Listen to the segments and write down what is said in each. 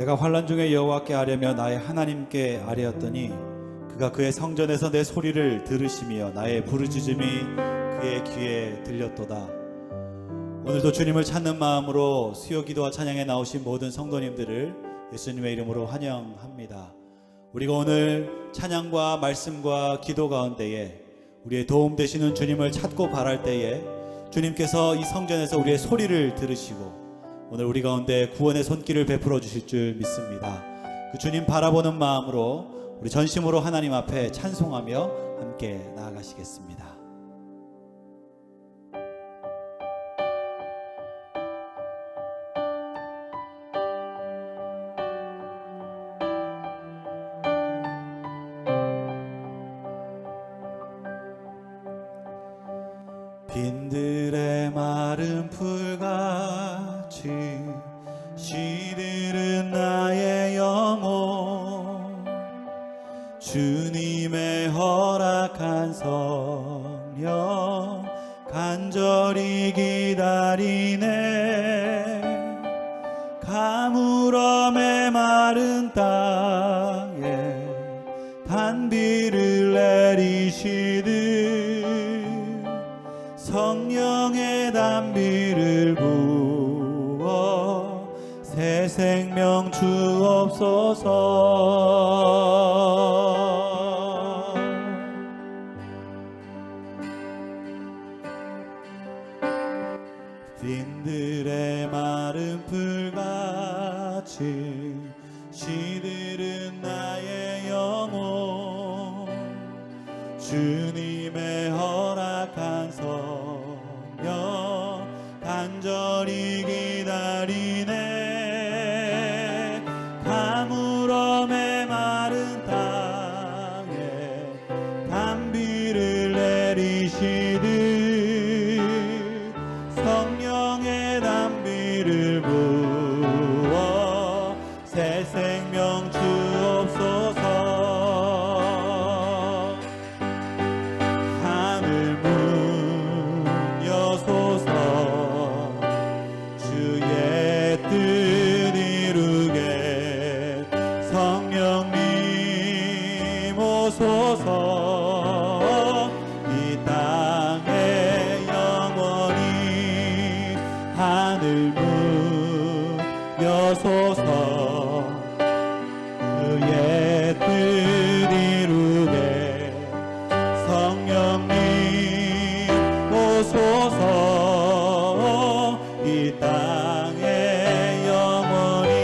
내가 환난 중에 여호와께 아뢰며 나의 하나님께 아뢰었더니 그가 그의 성전에서 내 소리를 들으시며 나의 부르짖음이 그의 귀에 들렸도다. 오늘도 주님을 찾는 마음으로 수요기도와 찬양에 나오신 모든 성도님들을 예수님의 이름으로 환영합니다. 우리가 오늘 찬양과 말씀과 기도 가운데에 우리의 도움 되시는 주님을 찾고 바랄 때에 주님께서 이 성전에서 우리의 소리를 들으시고 오늘 우리 가운데 구원의 손길을 베풀어 주실 줄 믿습니다. 그 주님 바라보는 마음으로 우리 전심으로 하나님 앞에 찬송하며 함께 나아가시겠습니다. 빈들의 마른 풀같이 시들은 나의 영혼 주님의 허락한 성령 간절히 기다리네. 가물어 메마른 땅에 단비를 내리시듯 성령의 단비를 부어 새 생명 주옵소서. 빈들의 마른 풀같이 시들은 나의 영혼 주님의 허락한 성령 간절히 기다리네. 가물어 메마른 땅에 단비를 내리시듯 성령의 단비를 부어 새 생명 주옵소서. 이 땅의 영원히 하늘 문 여소서. 주의 뜻 이루게 성령님 오소서. 이 땅의 영원히.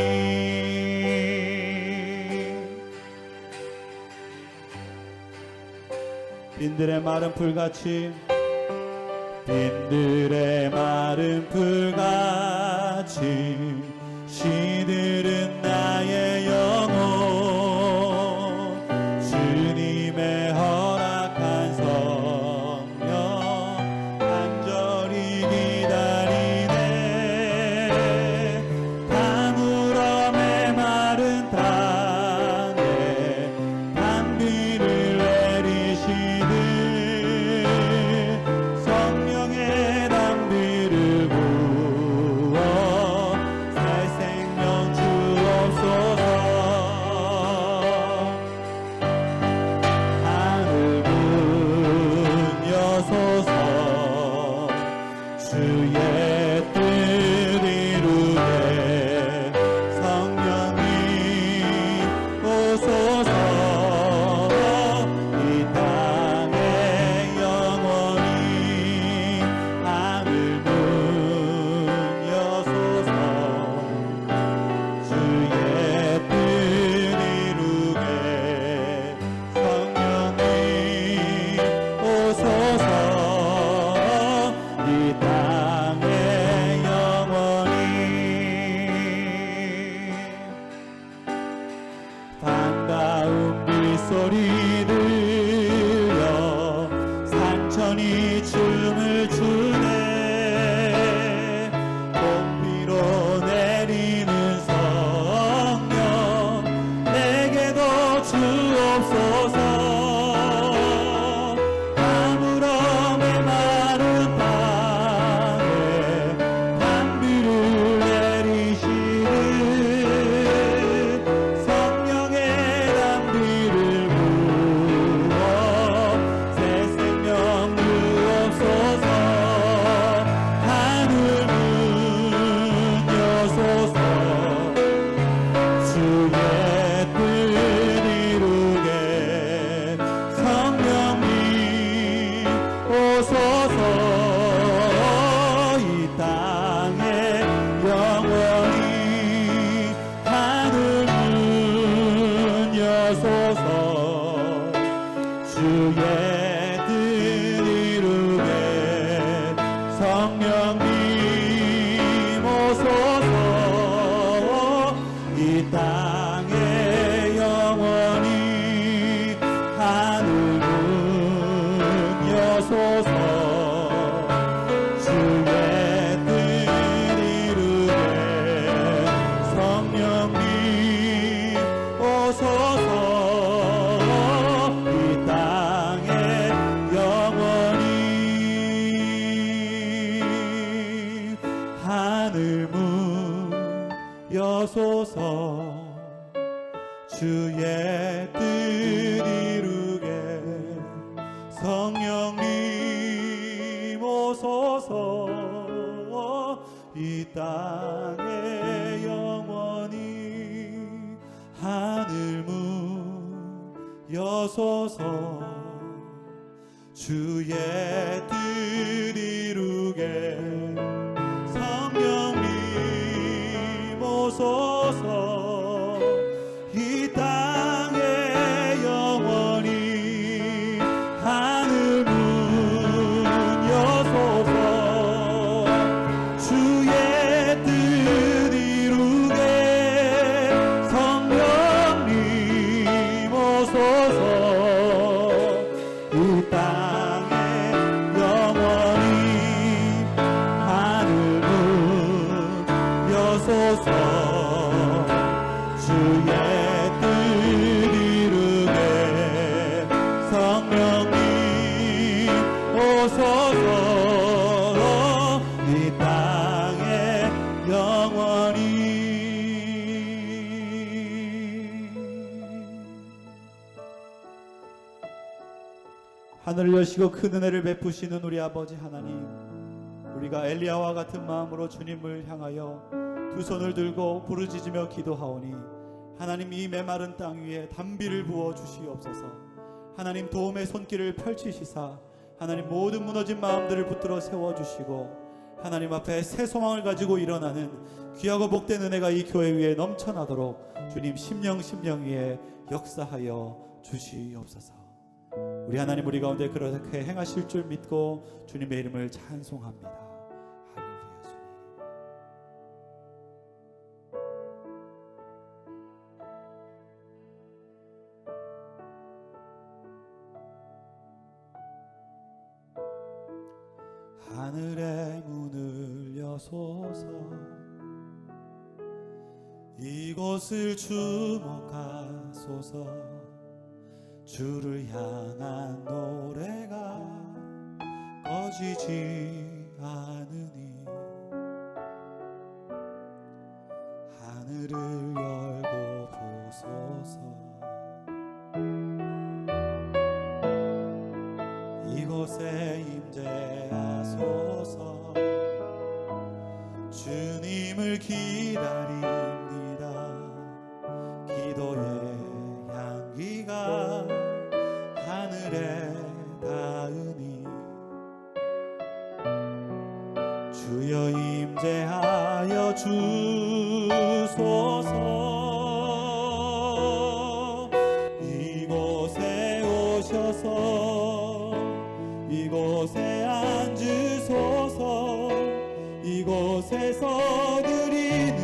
빈들의 마른 풀같이 빈들의 마른 풀같이 시들은 나의 영혼 주님의 허락한 성령 간절히 기다리네. 가물어 메마른 땅에 단비를 내리시듯 성령의 단비를 부어 새 생명 주옵소서. 하늘 주의 뜻 이루게 성령님 오소서. 이 땅에 영원히 하늘 문 여소서. 주의 뜻 이루게 성령님 오소서. 이 땅에 영원히 하늘 문 여소서. 주의 뜻 이루게 성령님 오소서. 이 땅에 영원히 하늘 문 여소서. 주의 뜻 이루게 성령님 오소서. 이 땅에 영원히 하늘 문 여소서. 주의 뜻 이루게 성령님 오소서. 이 땅에 영원히 하늘 문 여소서. 주의 뜻 이루게 성령님 오소서. 이 땅에 영원히. 하늘을 여시고 큰 은혜를 베푸시는 우리 아버지 하나님, 우리가 엘리야와 같은 마음으로 주님을 향하여 두 손을 들고 부르짖으며 기도하오니 하나님, 이 메마른 땅 위에 단비를 부어 주시옵소서. 하나님, 도움의 손길을 펼치시사 하나님 모든 무너진 마음들을 붙들어 세워주시고 하나님 앞에 새 소망을 가지고 일어나는 귀하고 복된 은혜가 이 교회 위에 넘쳐나도록 주님 심령 위에 역사하여 주시옵소서. 우리 하나님, 우리 가운데 그렇게 행하실 줄 믿고 주님의 이름을 찬송합니다. 할렐루야. 주님. 하늘의 문을 여소서. 이곳을 주목하소서. 주를 향한 노래가 꺼지지 않으니 하늘을 열고 보소서. 이곳에 임재하소서. 주님을 기다립니다. 기도의 향기가 하늘에 닿으니 주여 임재하여 주소서. 이곳에 오셔서 이곳에 앉으소서. 이곳에서 드리는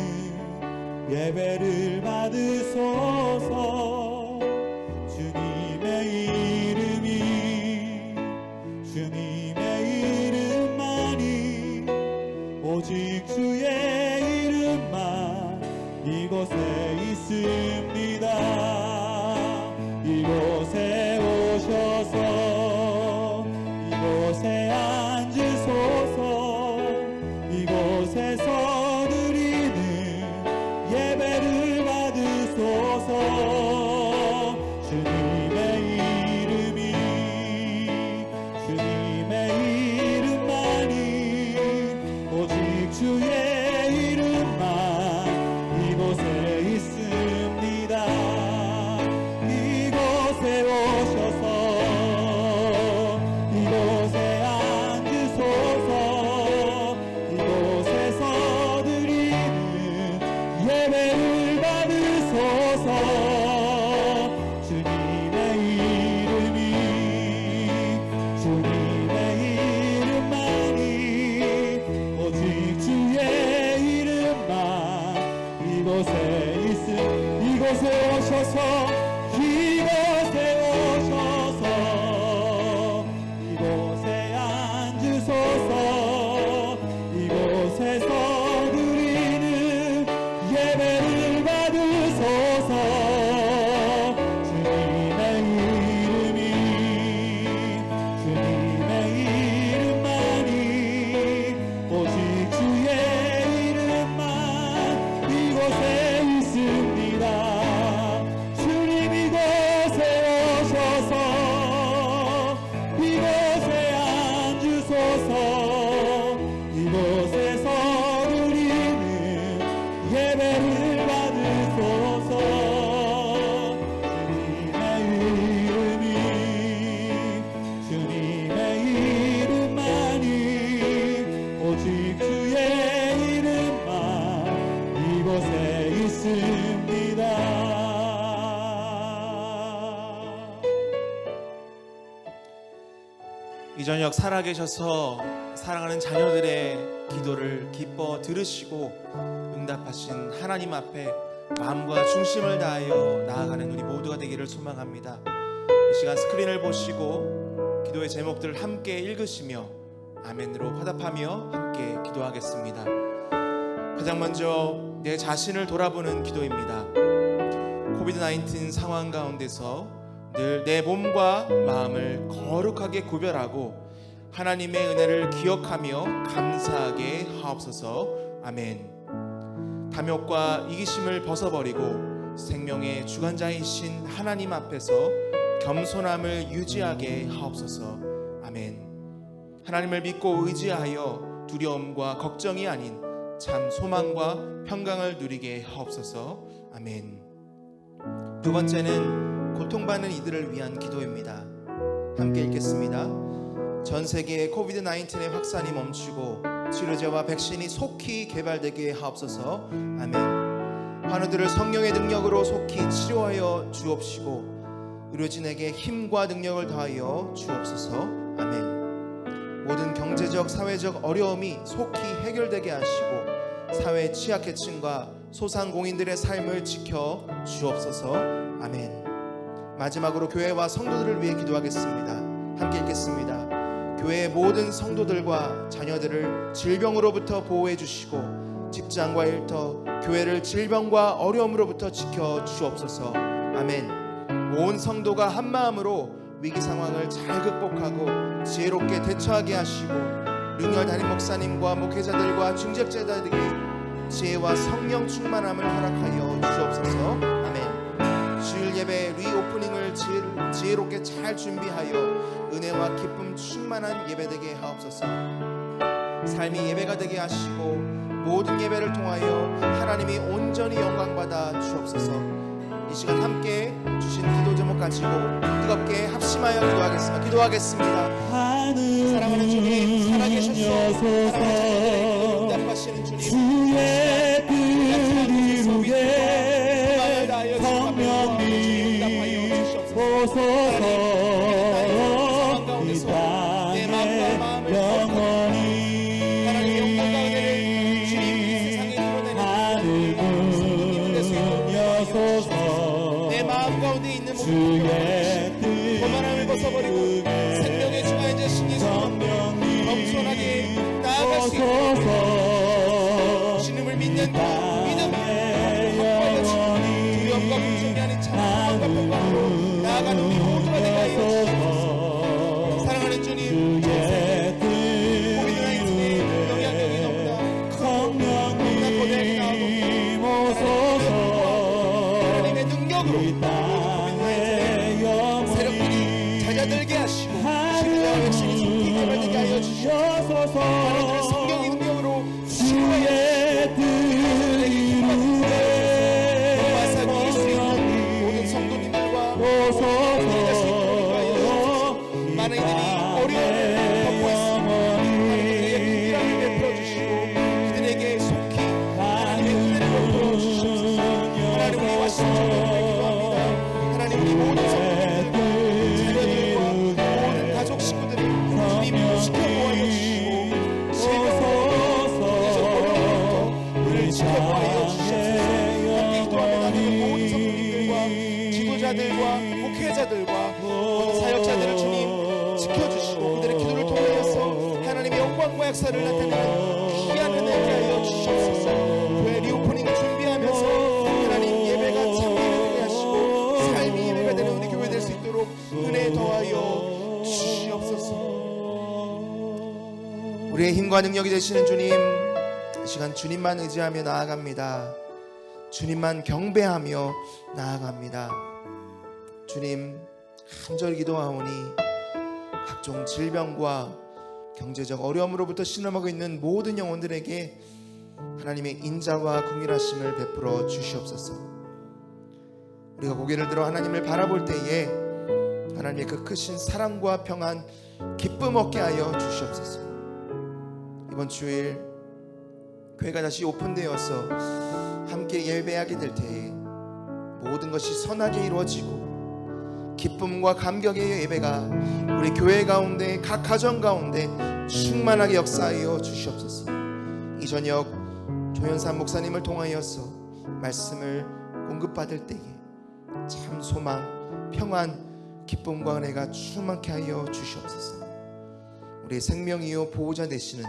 예배를 받으소서. 주님의 이름만이 오직 주의 이름만 이곳에 있습니다. 이곳에 오셔서 이곳에 앉으소서. 이곳에서 드리는 예배를 받으소서. 이 저녁 살아계셔서 사랑하는 자녀들의 기도를 기뻐 들으시고 응답하신 하나님 앞에 마음과 중심을 다하여 나아가는 우리 모두가 되기를 소망합니다. 이 시간 스크린을 보시고 기도의 제목들을 함께 읽으시며 아멘으로 화답하며 함께 기도하겠습니다. 가장 먼저 내 자신을 돌아보는 기도입니다. 코비드-19 상황 가운데서 늘 내 몸과 마음을 거룩하게 구별하고 하나님의 은혜를 기억하며 감사하게 하옵소서. 아멘. 탐욕과 이기심을 벗어버리고 생명의 주관자이신 하나님 앞에서 겸손함을 유지하게 하옵소서. 아멘. 하나님을 믿고 의지하여 두려움과 걱정이 아닌 참 소망과 평강을 누리게 하옵소서. 아멘. 두 번째는 고통받는 이들을 위한 기도입니다. 함께 읽겠습니다. 전 세계의 코비드-19의 확산이 멈추고 치료제와 백신이 속히 개발되게 하옵소서. 아멘. 환우들을 성령의 능력으로 속히 치료하여 주옵시고 의료진에게 힘과 능력을 더하여 주옵소서. 아멘. 모든 경제적 사회적 어려움이 속히 해결되게 하시고 사회 취약계층과 소상공인들의 삶을 지켜 주옵소서. 아멘. 마지막으로 교회와 성도들을 위해 기도하겠습니다. 함께 읽겠습니다. 교회의 모든 성도들과 자녀들을 질병으로부터 보호해 주시고 직장과 일터, 교회를 질병과 어려움으로부터 지켜 주옵소서. 아멘. 온 성도가 한 마음으로 위기 상황을 잘 극복하고 지혜롭게 대처하게 하시고 류열 담임 목사님과 목회자들과 중직자들에게 지혜와 성령 충만함을 허락하여 주옵소서. 아멘. 주일 예배 리오프닝을 지혜롭게 잘 준비하여 은혜와 기쁨 충만한 예배되게 하옵소서. 삶이 예배가 되게 하시고 모든 예배를 통하여 하나님이 온전히 영광받아 주옵소서. 이 시간 함께 주신 기도 제목 가지고 뜨겁게 합심하여 기도하겠습니다. 사랑하는 주님, 살아계셔서 응답하시는 주님, 주의 뜻을 이루게 성령님 오소서. 이 땅에 영원히 하늘은 여소서. 내 마음 가운데 있는 모든 거만함을 벗어버리고 생명의 주관자신 예수 겸손하게 나아갈 수 있도록 주님을 믿는 믿음이 확고해지고 두려움과 걱정이 아닌 찬양과 평강으로 나아가는 우리 모두가 되게 하여 주옵소서. 사랑하는 주님, 코비드-19의 영향력이 너무나 고대하게 나오고 하나님의 능력으로 코비드-19의 세력들이 잦아들게 하시고 치료제와 백신이 속히 개발되게 하여 주시옵소서. 하나님의 성령의 능력으로 치료하여 주시옵소서. 마사기 수 있는 모든 성도님들과 목회자 성도님들과 많은 이들이 어려움을 겪고 있습니다. 하나님의 긍휼함을 베풀어 주시고 그들에게 속히 하나님의 은혜를 베풀어 주시옵소서. 하나님 우리 와신처럼 기도합니다. 하나님 우리 모든 성도님들 자녀들과 모든 가족 식구들을 주님 지켜보아여 주시고 질병으로부터 어려움으로부터 우리를 지켜보아여 주시옵소서. 함께 기도하며 나누는 모든 성도님들과 지도자들과 목회자들과 모든 사역자들을 주님 지켜주시고 그들의 기도를 통하여서 하나님의 영광과 역사를 나타내는 귀한 은혜를 하여 주시옵소서. 교회 리오프닝을 준비하면서 하나님 예배가 참 예배되게 하시고 삶이 예배가 되는 우리 교회 될 수 있도록 은혜 더하여 주시옵소서. 우리의 힘과 능력이 되시는 주님, 이 시간 주님만 의지하며 나아갑니다. 주님만 경배하며 나아갑니다. 주님, 간절히 기도하오니 각종 질병과 경제적 어려움으로부터 신음하고 있는 모든 영혼들에게 하나님의 인자와 긍휼하심을 베풀어 주시옵소서. 우리가 고개를 들어 하나님을 바라볼 때에 하나님의 그 크신 사랑과 평안, 기쁨 얻게 하여 주시옵소서. 이번 주일 교회가 다시 오픈되어서 함께 예배하게 될 때에 모든 것이 선하게 이루어지고 기쁨과 감격의 예배가 우리 교회 가운데 각 가정 가운데 충만하게 역사하여 주시옵소서. 이 저녁 조현삼 목사님을 통하여서 말씀을 공급받을 때에 참 소망, 평안, 기쁨과 은혜가 충만케 하여 주시옵소서. 우리의 생명이요 보호자 되시는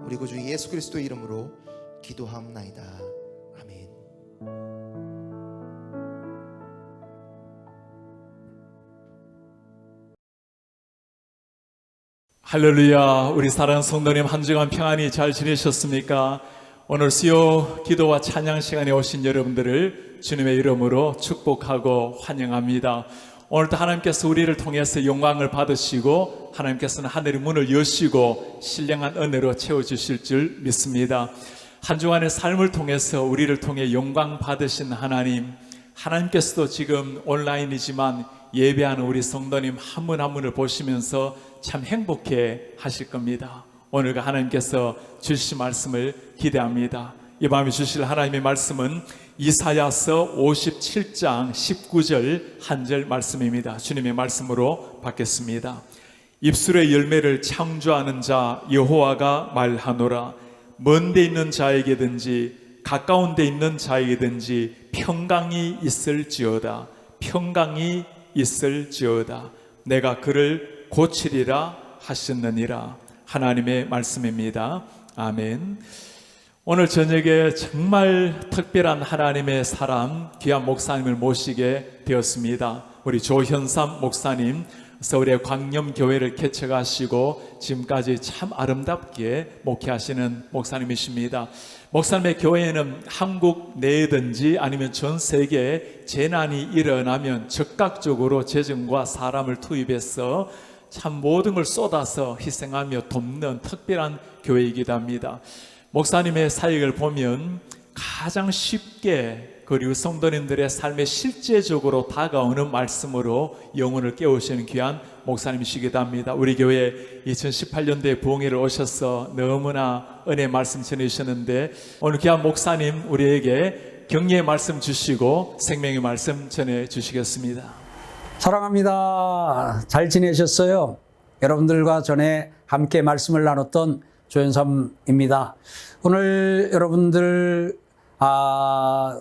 우리 구주 예수 그리스도의 이름으로 기도하옵나이다. 아멘. 할렐루야. 우리 사랑하는 성도님, 한 주간 평안히 잘 지내셨습니까? 오늘 수요 기도와 찬양 시간에 오신 여러분들을 주님의 이름으로 축복하고 환영합니다. 오늘도 하나님께서 우리를 통해서 영광을 받으시고 하나님께서는 하늘의 문을 여시고 신령한 은혜로 채워주실 줄 믿습니다. 한 주간의 삶을 통해서 우리를 통해 영광 받으신 하나님께서도 지금 온라인이지만 예배하는 우리 성도님 한 분 한 분을 보시면서 참 행복해 하실 겁니다. 오늘과 하나님께서 주실 말씀을 기대합니다. 이 밤에 주실 하나님의 말씀은 이사야서 57장 19절 한 절 말씀입니다. 주님의 말씀으로 받겠습니다. 입술의 열매를 창조하는 자 여호와가 말하노라. 먼 데 있는 자에게든지 가까운 데 있는 자에게든지 평강이 있을지어다. 평강이 있을지어다. 내가 그를 고치리라 하셨느니라. 하나님의 말씀입니다. 아멘. 오늘 저녁에 정말 특별한 하나님의 사람 귀한 목사님을 모시게 되었습니다. 우리 조현삼 목사님, 서울의 광염교회를 개척하시고 지금까지 참 아름답게 목회하시는 목사님이십니다. 목사님의 교회에는 한국 내든지 아니면 전 세계에 재난이 일어나면 즉각적으로 재정과 사람을 투입해서 참 모든 걸 쏟아서 희생하며 돕는 특별한 교회이기도 합니다. 목사님의 사역을 보면 가장 쉽게 그리고 성도님들의 삶에 실제적으로 다가오는 말씀으로 영혼을 깨우시는 귀한 목사님이시기도 합니다. 우리 교회 2018년도에 부흥회를 오셔서 너무나 은혜 말씀 전해주셨는데 오늘 귀한 목사님 우리에게 격려의 말씀 주시고 생명의 말씀 전해주시겠습니다. 사랑합니다. 잘 지내셨어요? 여러분들과 전에 함께 말씀을 나눴던 조현삼입니다. 오늘 여러분들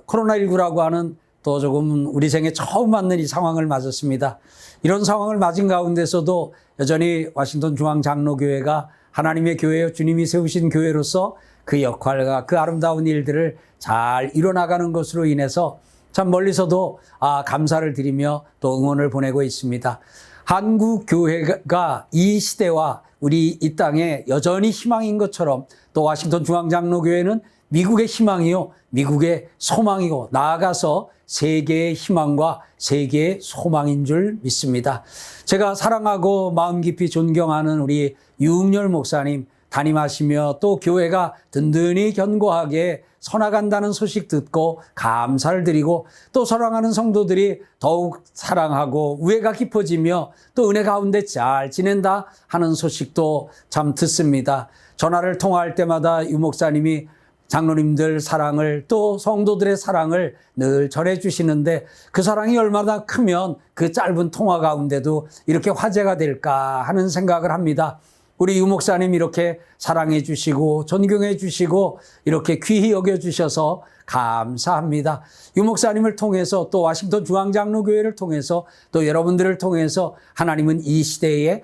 코로나19라고 하는 또 조금 우리 생에 처음 맞는 이 상황을 맞았습니다. 이런 상황을 맞은 가운데서도 여전히 워싱턴 중앙장로교회가 하나님의 교회요 주님이 세우신 교회로서 그 역할과 그 아름다운 일들을 잘 이뤄나가는 것으로 인해서 참 멀리서도 감사를 드리며 또 응원을 보내고 있습니다. 한국 교회가 이 시대와 우리 이 땅에 여전히 희망인 것처럼 또 워싱턴 중앙장로교회는 미국의 희망이요, 미국의 소망이고 나아가서 세계의 희망과 세계의 소망인 줄 믿습니다. 제가 사랑하고 마음 깊이 존경하는 우리 유흥열 목사님 담임하시며 또 교회가 든든히 견고하게 서나간다는 소식 듣고 감사를 드리고 또 사랑하는 성도들이 더욱 사랑하고 우애가 깊어지며 또 은혜 가운데 잘 지낸다 하는 소식도 참 듣습니다. 전화를 통화할 때마다 유 목사님이 장로님들 사랑을 또 성도들의 사랑을 늘 전해주시는데 그 사랑이 얼마나 크면 그 짧은 통화 가운데도 이렇게 화제가 될까 하는 생각을 합니다. 우리 유 목사님 이렇게 사랑해 주시고 존경해 주시고 이렇게 귀히 여겨 주셔서 감사합니다. 유 목사님을 통해서 또 워싱턴 중앙장로교회를 통해서 또 여러분들을 통해서 하나님은 이 시대에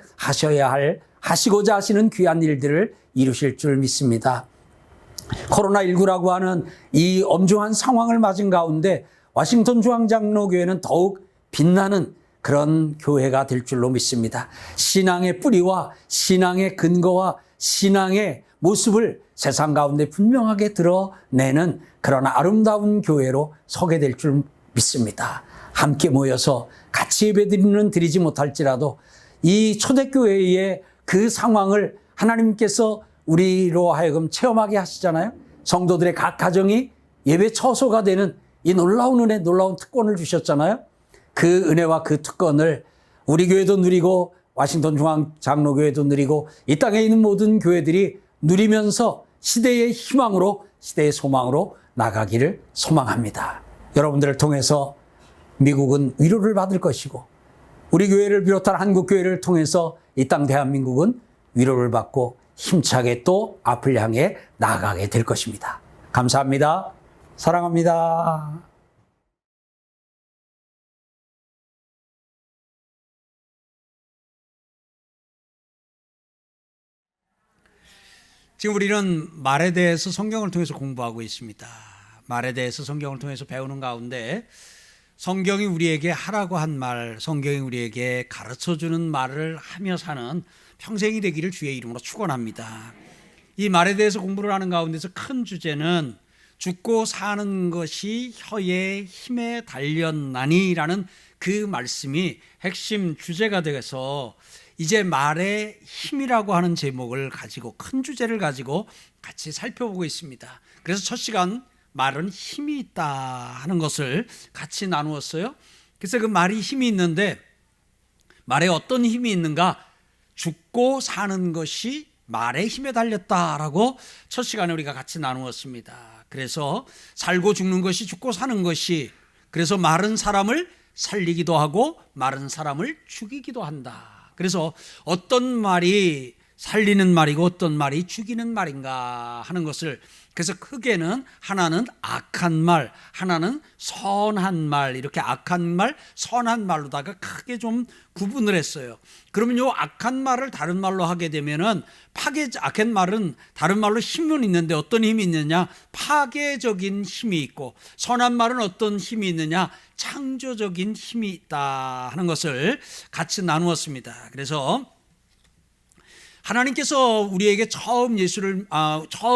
하시고자 하시는 귀한 일들을 이루실 줄 믿습니다. 코로나19라고 하는 이 엄중한 상황을 맞은 가운데 워싱턴 중앙장로교회는 더욱 빛나는 그런 교회가 될 줄로 믿습니다. 신앙의 뿌리와 신앙의 근거와 신앙의 모습을 세상 가운데 분명하게 드러내는 그런 아름다운 교회로 서게 될 줄 믿습니다. 함께 모여서 같이 예배드리는 드리지 못할지라도 이 초대교회의 그 상황을 하나님께서 우리로 하여금 체험하게 하시잖아요. 성도들의 각 가정이 예배 처소가 되는 이 놀라운 은혜, 놀라운 특권을 주셨잖아요. 그 은혜와 그 특권을 우리 교회도 누리고 워싱턴 중앙장로교회도 누리고 이 땅에 있는 모든 교회들이 누리면서 시대의 희망으로 시대의 소망으로 나가기를 소망합니다. 여러분들을 통해서 미국은 위로를 받을 것이고 우리 교회를 비롯한 한국 교회를 통해서 이 땅 대한민국은 위로를 받고 힘차게 또 앞을 향해 나아가게 될 것입니다. 감사합니다. 사랑합니다. 지금 우리는 말에 대해서 성경을 통해서 공부하고 있습니다. 말에 대해서 성경을 통해서 배우는 가운데 성경이 우리에게 하라고 한 말, 성경이 우리에게 가르쳐주는 말을 하며 사는 평생이 되기를 주의 이름으로 축원합니다. 이 말에 대해서 공부를 하는 가운데서 큰 주제는 죽고 사는 것이 혀의 힘에 달렸나니라는 그 말씀이 핵심 주제가 되어서 이제 말의 힘이라고 하는 제목을 가지고 큰 주제를 가지고 같이 살펴보고 있습니다. 그래서 첫 시간 말은 힘이 있다 하는 것을 같이 나누었어요. 그래서 그 말이 힘이 있는데 말에 어떤 힘이 있는가? 죽고 사는 것이 말의 힘에 달렸다라고 첫 시간에 우리가 같이 나누었습니다. 그래서 살고 죽는 것이 죽고 사는 것이, 그래서 마른 사람을 살리기도 하고 마른 사람을 죽이기도 한다. 그래서 어떤 말이 살리는 말이고 어떤 말이 죽이는 말인가 하는 것을, 그래서 크게는 하나는 악한 말, 하나는 선한 말, 이렇게 악한 말, 선한 말로다가 크게 좀 구분을 했어요. 그러면 요 악한 말을 다른 말로 하게 되면은 악한 말은 다른 말로 힘은 있는데 어떤 힘이 있느냐? 파괴적인 힘이 있고, 선한 말은 어떤 힘이 있느냐? 창조적인 힘이 있다 하는 것을 같이 나누었습니다. 그래서 하나님께서 우리에게 처음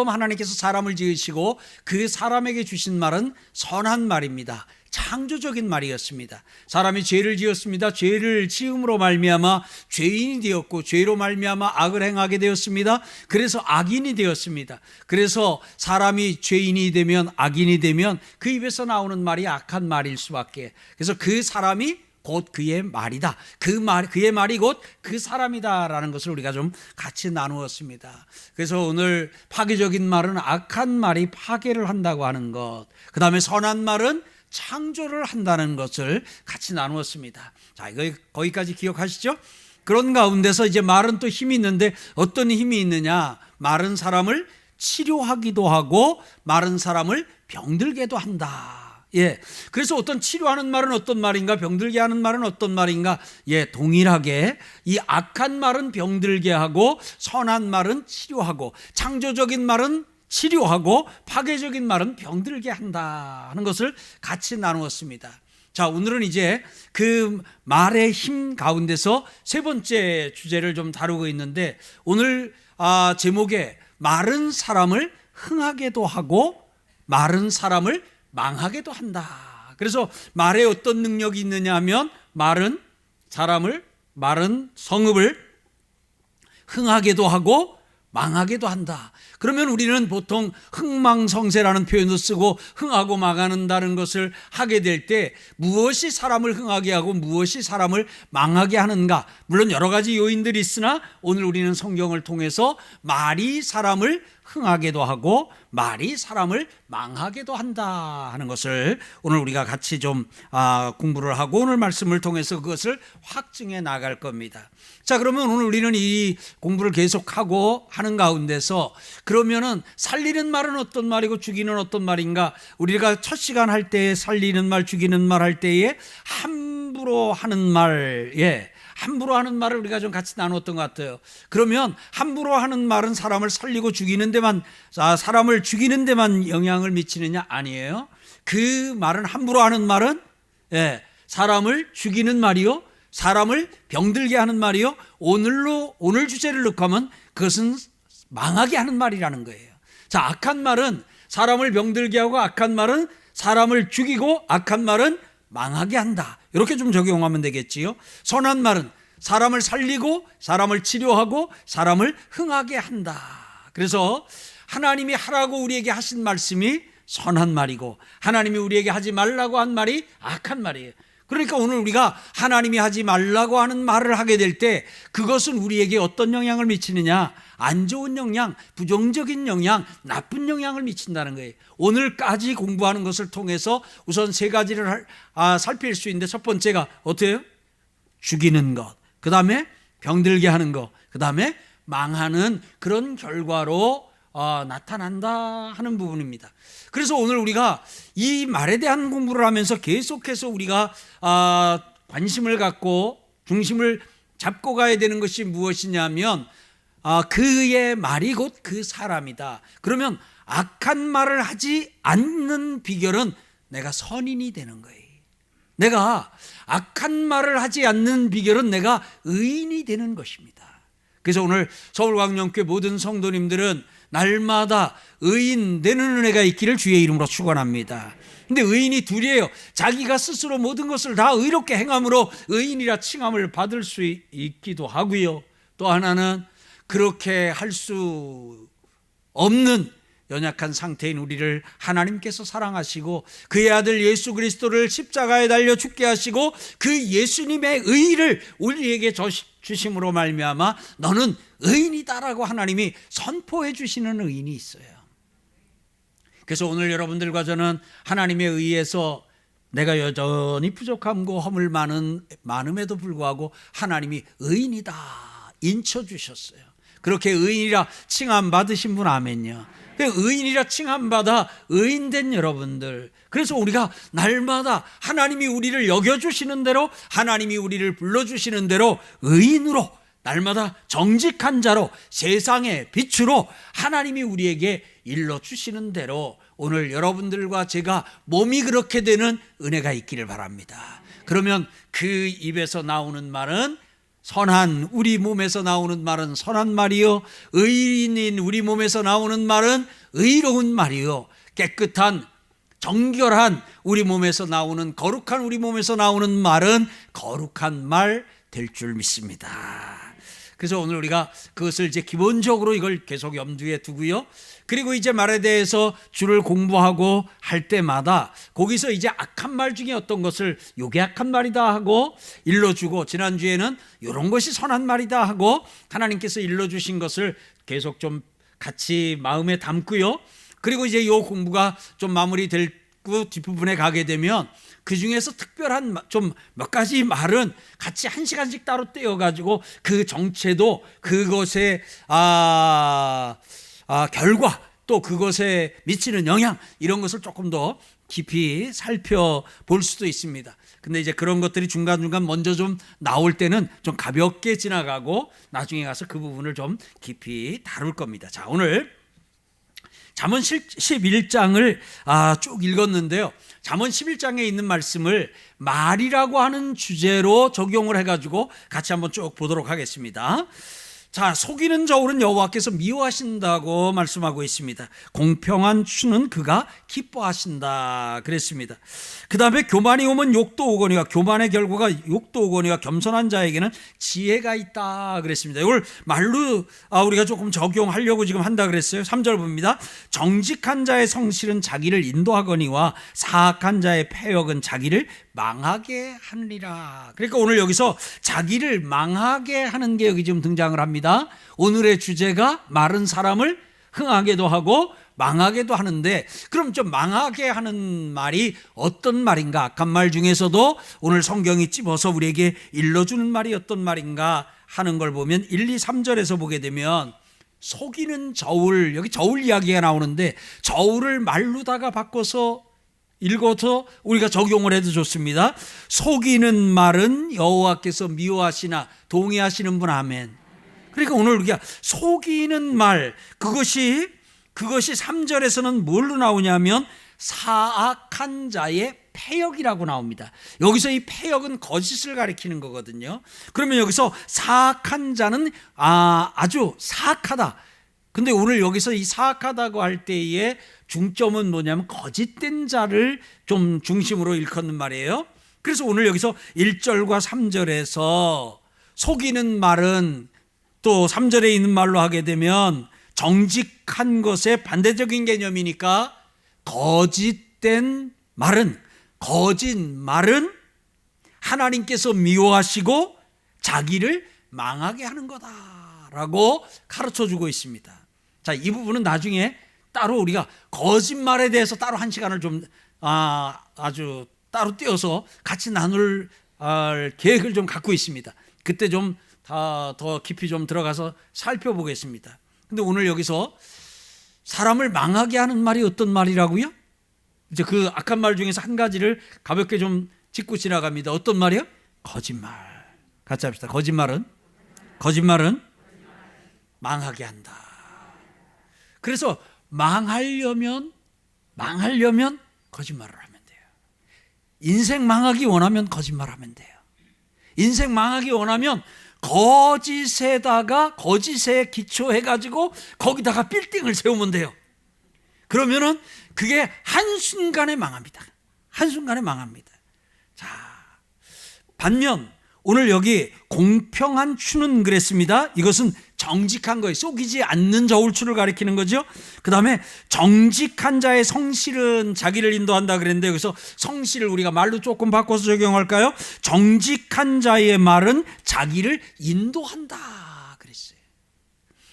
하나님께서 사람을 지으시고 그 사람에게 주신 말은 선한 말입니다. 창조적인 말이었습니다. 사람이 죄를 지었습니다. 죄를 지음으로 말미암아 죄인이 되었고, 죄로 말미암아 악을 행하게 되었습니다. 그래서 악인이 되었습니다. 그래서 사람이 죄인이 되면, 악인이 되면 그 입에서 나오는 말이 악한 말일 수밖에. 그래서 그 사람이 곧 그의 말이다. 그의 말이 곧 그 사람이다라는 것을 우리가 좀 같이 나누었습니다. 그래서 오늘 파괴적인 말은 악한 말이 파괴를 한다고 하는 것, 그 다음에 선한 말은 창조를 한다는 것을 같이 나누었습니다. 자, 이거 거기까지 기억하시죠? 그런 가운데서 이제 말은 또 힘이 있는데 어떤 힘이 있느냐? 마른 사람을 치료하기도 하고 마른 사람을 병들게도 한다. 예. 그래서 어떤 치료하는 말은 어떤 말인가? 병들게 하는 말은 어떤 말인가? 예, 동일하게 이 악한 말은 병들게 하고 선한 말은 치료하고, 창조적인 말은 치료하고 파괴적인 말은 병들게 한다 하는 것을 같이 나누었습니다. 자, 오늘은 이제 그 말의 힘 가운데서 세 번째 주제를 좀 다루고 있는데, 오늘 제목에 마른 사람을 흥하게도 하고 마른 사람을 망하게도 한다. 그래서 말에 어떤 능력이 있느냐 하면 마른 사람을, 마른 성읍을 흥하게도 하고 망하게도 한다. 그러면 우리는 보통 흥망성쇠라는 표현도 쓰고 흥하고 망하는다는 것을 하게 될 때 무엇이 사람을 흥하게 하고 무엇이 사람을 망하게 하는가? 물론 여러 가지 요인들이 있으나 오늘 우리는 성경을 통해서 말이 사람을 흥하게도 하고 말이 사람을 망하게도 한다 하는 것을 오늘 우리가 같이 좀 공부를 하고 오늘 말씀을 통해서 그것을 확증해 나갈 겁니다. 자, 그러면 오늘 우리는 이 공부를 계속하고 하는 가운데서 그러면은 살리는 말은 어떤 말이고 죽이는 어떤 말인가? 우리가 첫 시간 할 때 살리는 말, 죽이는 말 할 때에 함부로 하는 말, 함부로 하는 말을 우리가 좀 같이 나누었던 것 같아요. 그러면 함부로 하는 말은 사람을 살리고 죽이는 데만, 사람을 죽이는 데만 영향을 미치느냐? 아니에요. 그 말은, 함부로 하는 말은 사람을 죽이는 말이요, 사람을 병들게 하는 말이요, 오늘 주제를 놓고 하면 그것은 망하게 하는 말이라는 거예요. 자, 악한 말은 사람을 병들게 하고 악한 말은 사람을 죽이고 악한 말은 망하게 한다. 이렇게 좀 적용하면 되겠지요. 선한 말은 사람을 살리고 사람을 치료하고 사람을 흥하게 한다. 그래서 하나님이 하라고 우리에게 하신 말씀이 선한 말이고 하나님이 우리에게 하지 말라고 한 말이 악한 말이에요. 그러니까 오늘 우리가 하나님이 하지 말라고 하는 말을 하게 될 때 그것은 우리에게 어떤 영향을 미치느냐? 안 좋은 영향, 부정적인 영향, 나쁜 영향을 미친다는 거예요. 오늘까지 공부하는 것을 통해서 우선 세 가지를 살필 수 있는데 첫 번째가 어때요? 죽이는 것, 그 다음에 병들게 하는 것, 그 다음에 망하는 그런 결과로 나타난다 하는 부분입니다. 그래서 오늘 우리가 이 말에 대한 공부를 하면서 계속해서 우리가 관심을 갖고 중심을 잡고 가야 되는 것이 무엇이냐면 그의 말이 곧 그 사람이다. 그러면 악한 말을 하지 않는 비결은 내가 선인이 되는 거예요. 내가 악한 말을 하지 않는 비결은 내가 의인이 되는 것입니다. 그래서 오늘 서울광명교회 모든 성도님들은 날마다 의인 되는 은혜가 있기를 주의 이름으로 축원합니다. 근데 의인이 둘이에요. 자기가 스스로 모든 것을 다 의롭게 행함으로 의인이라 칭함을 받을 수 있기도 하고요. 또 하나는 그렇게 할 수 없는 연약한 상태인 우리를 하나님께서 사랑하시고 그의 아들 예수 그리스도를 십자가에 달려 죽게 하시고 그 예수님의 의를 우리에게 주심으로 말미암아 너는 의인이다라고 하나님이 선포해 주시는 의인이 있어요. 그래서 오늘 여러분들과 저는 하나님의 의에서 내가 여전히 부족함고 허물 많음에도 불구하고 하나님이 의인이다 인쳐주셨어요. 그렇게 의인이라 칭함 받으신 분 아멘요. 의인이라 칭함받아 의인된 여러분들, 그래서 우리가 날마다 하나님이 우리를 여겨주시는 대로, 하나님이 우리를 불러주시는 대로 의인으로, 날마다 정직한 자로, 세상의 빛으로 하나님이 우리에게 일러주시는 대로 오늘 여러분들과 제가 몸이 그렇게 되는 은혜가 있기를 바랍니다. 그러면 그 입에서 나오는 말은 선한, 우리 몸에서 나오는 말은 선한 말이요, 의인인 우리 몸에서 나오는 말은 의로운 말이요, 깨끗한 정결한 우리 몸에서 나오는, 거룩한 우리 몸에서 나오는 말은 거룩한 말 될 줄 믿습니다. 그래서 오늘 우리가 그것을 이제 기본적으로 이걸 계속 염두에 두고요. 그리고 이제 말에 대해서 주를 공부하고 할 때마다 거기서 이제 악한 말 중에 어떤 것을 요게 악한 말이다 하고 일러주고, 지난주에는 이런 것이 선한 말이다 하고 하나님께서 일러주신 것을 계속 좀 같이 마음에 담고요. 그리고 이제 요 공부가 좀 마무리되고 뒷부분에 가게 되면 그 중에서 특별한 좀 몇 가지 말은 같이 한 시간씩 따로 떼어가지고 그 정체도, 그것의 결과, 또 그것에 미치는 영향, 이런 것을 조금 더 깊이 살펴볼 수도 있습니다. 근데 이제 그런 것들이 중간중간 먼저 좀 나올 때는 좀 가볍게 지나가고 나중에 가서 그 부분을 좀 깊이 다룰 겁니다. 자, 오늘 잠언 11장을 쭉 읽었는데요. 잠언 11장에 있는 말씀을 말이라고 하는 주제로 적용을 해가지고 같이 한번 쭉 보도록 하겠습니다. 자, 속이는 저울은 여호와께서 미워하신다고 말씀하고 있습니다. 공평한 추는 그가 기뻐하신다 그랬습니다. 그 다음에 교만이 오면 욕도 오거니와 교만의 결과가 욕도 오거니와 겸손한 자에게는 지혜가 있다 그랬습니다. 이걸 말로 우리가 조금 적용하려고 지금 한다 그랬어요. 3절 봅니다. 정직한 자의 성실은 자기를 인도하거니와 사악한 자의 패역은 자기를 망하게 하느니라. 그러니까 오늘 여기서 자기를 망하게 하는 게 여기 지금 등장을 합니다. 오늘의 주제가 말은 사람을 흥하게도 하고 망하게도 하는데, 그럼 좀 망하게 하는 말이 어떤 말인가? 악한 말 중에서도 오늘 성경이 찝어서 우리에게 일러주는 말이 어떤 말인가 하는 걸 보면 1, 2, 3절에서 보게 되면 속이는 저울, 여기 저울 이야기가 나오는데 저울을 말로다가 바꿔서 읽어서 우리가 적용을 해도 좋습니다. 속이는 말은 여호와께서 미워하시나. 동의하시는 분 아멘. 그러니까 오늘 우리가 속이는 말, 그것이 3절에서는 뭘로 나오냐면 사악한 자의 패역이라고 나옵니다. 여기서 이 패역은 거짓을 가리키는 거거든요. 그러면 여기서 사악한 자는 아주 사악하다. 근데 오늘 여기서 이 사악하다고 할 때의 중점은 뭐냐면 거짓된 자를 좀 중심으로 일컫는 말이에요. 그래서 오늘 여기서 1절과 3절에서 속이는 말은 또 3절에 있는 말로 하게 되면 정직한 것의 반대적인 개념이니까 거짓된 말은, 거짓 말은 하나님께서 미워하시고 자기를 망하게 하는 거다라고 가르쳐주고 있습니다. 자, 이 부분은 나중에 따로 우리가 거짓말에 대해서 따로 한 시간을 좀 아주 따로 띄어서 같이 나눌 계획을 좀 갖고 있습니다. 그때 좀 더 깊이 좀 들어가서 살펴보겠습니다. 근데 오늘 여기서 사람을 망하게 하는 말이 어떤 말이라고요? 이제 그 악한 말 중에서 한 가지를 가볍게 좀 짚고 지나갑니다. 어떤 말이요? 거짓말. 같이 합시다. 거짓말은 망하게 한다. 그래서 망하려면 거짓말을 하면 돼요. 인생 망하기 원하면 거짓말하면 돼요. 인생 망하기 원하면 거짓에 기초해가지고 거기다가 빌딩을 세우면 돼요. 그러면은 그게 한순간에 망합니다. 한순간에 망합니다. 자, 반면 오늘 여기 공평한 추는 그랬습니다. 이것은 정직한 거예요. 속이지 않는 저울추를 가리키는 거죠. 그 다음에 정직한 자의 성실은 자기를 인도한다 그랬는데 여기서 성실을 우리가 말로 조금 바꿔서 적용할까요? 정직한 자의 말은 자기를 인도한다 그랬어요.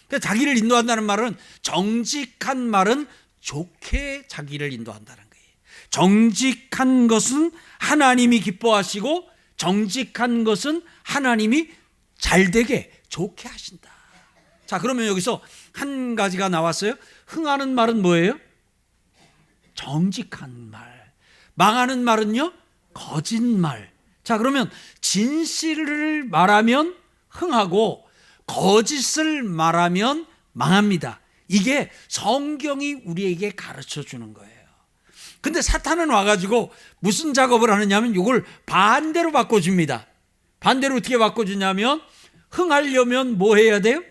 그러니까 자기를 인도한다는 말은 정직한 말은 좋게 자기를 인도한다는 거예요. 정직한 것은 하나님이 기뻐하시고 정직한 것은 하나님이 잘되게 좋게 하신다. 자, 그러면 여기서 한 가지가 나왔어요. 흥하는 말은 뭐예요? 정직한 말. 망하는 말은요? 거짓말. 자, 그러면 진실을 말하면 흥하고 거짓을 말하면 망합니다. 이게 성경이 우리에게 가르쳐 주는 거예요. 근데 사탄은 와가지고 무슨 작업을 하느냐면 이걸 반대로 바꿔줍니다. 반대로 어떻게 바꿔주냐면 흥하려면 뭐 해야 돼요?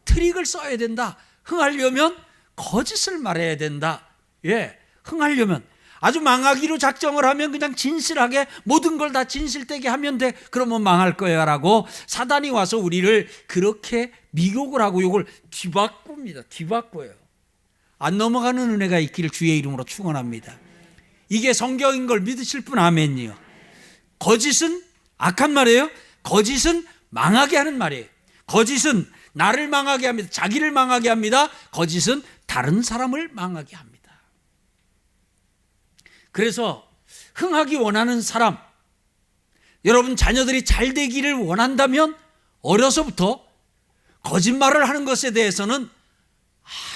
트릭을 써야 된다. 흥하려면 거짓을 말해야 된다. 예, 흥하려면 아주 망하기로 작정을 하면 그냥 진실하게 모든 걸 다 진실되게 하면 돼. 그러면 망할 거야 라고 사단이 와서 우리를 그렇게 미혹을 하고 이걸 뒤바꿉니다. 뒤바꿔요. 안 넘어가는 은혜가 있기를 주의 이름으로 축원합니다. 이게 성경인 걸 믿으실 분 아멘이요. 거짓은 악한 말이에요. 거짓은 망하게 하는 말이에요. 거짓은 나를 망하게 합니다. 자기를 망하게 합니다. 거짓은 다른 사람을 망하게 합니다. 그래서 흥하기 원하는 사람, 여러분 자녀들이 잘 되기를 원한다면 어려서부터 거짓말을 하는 것에 대해서는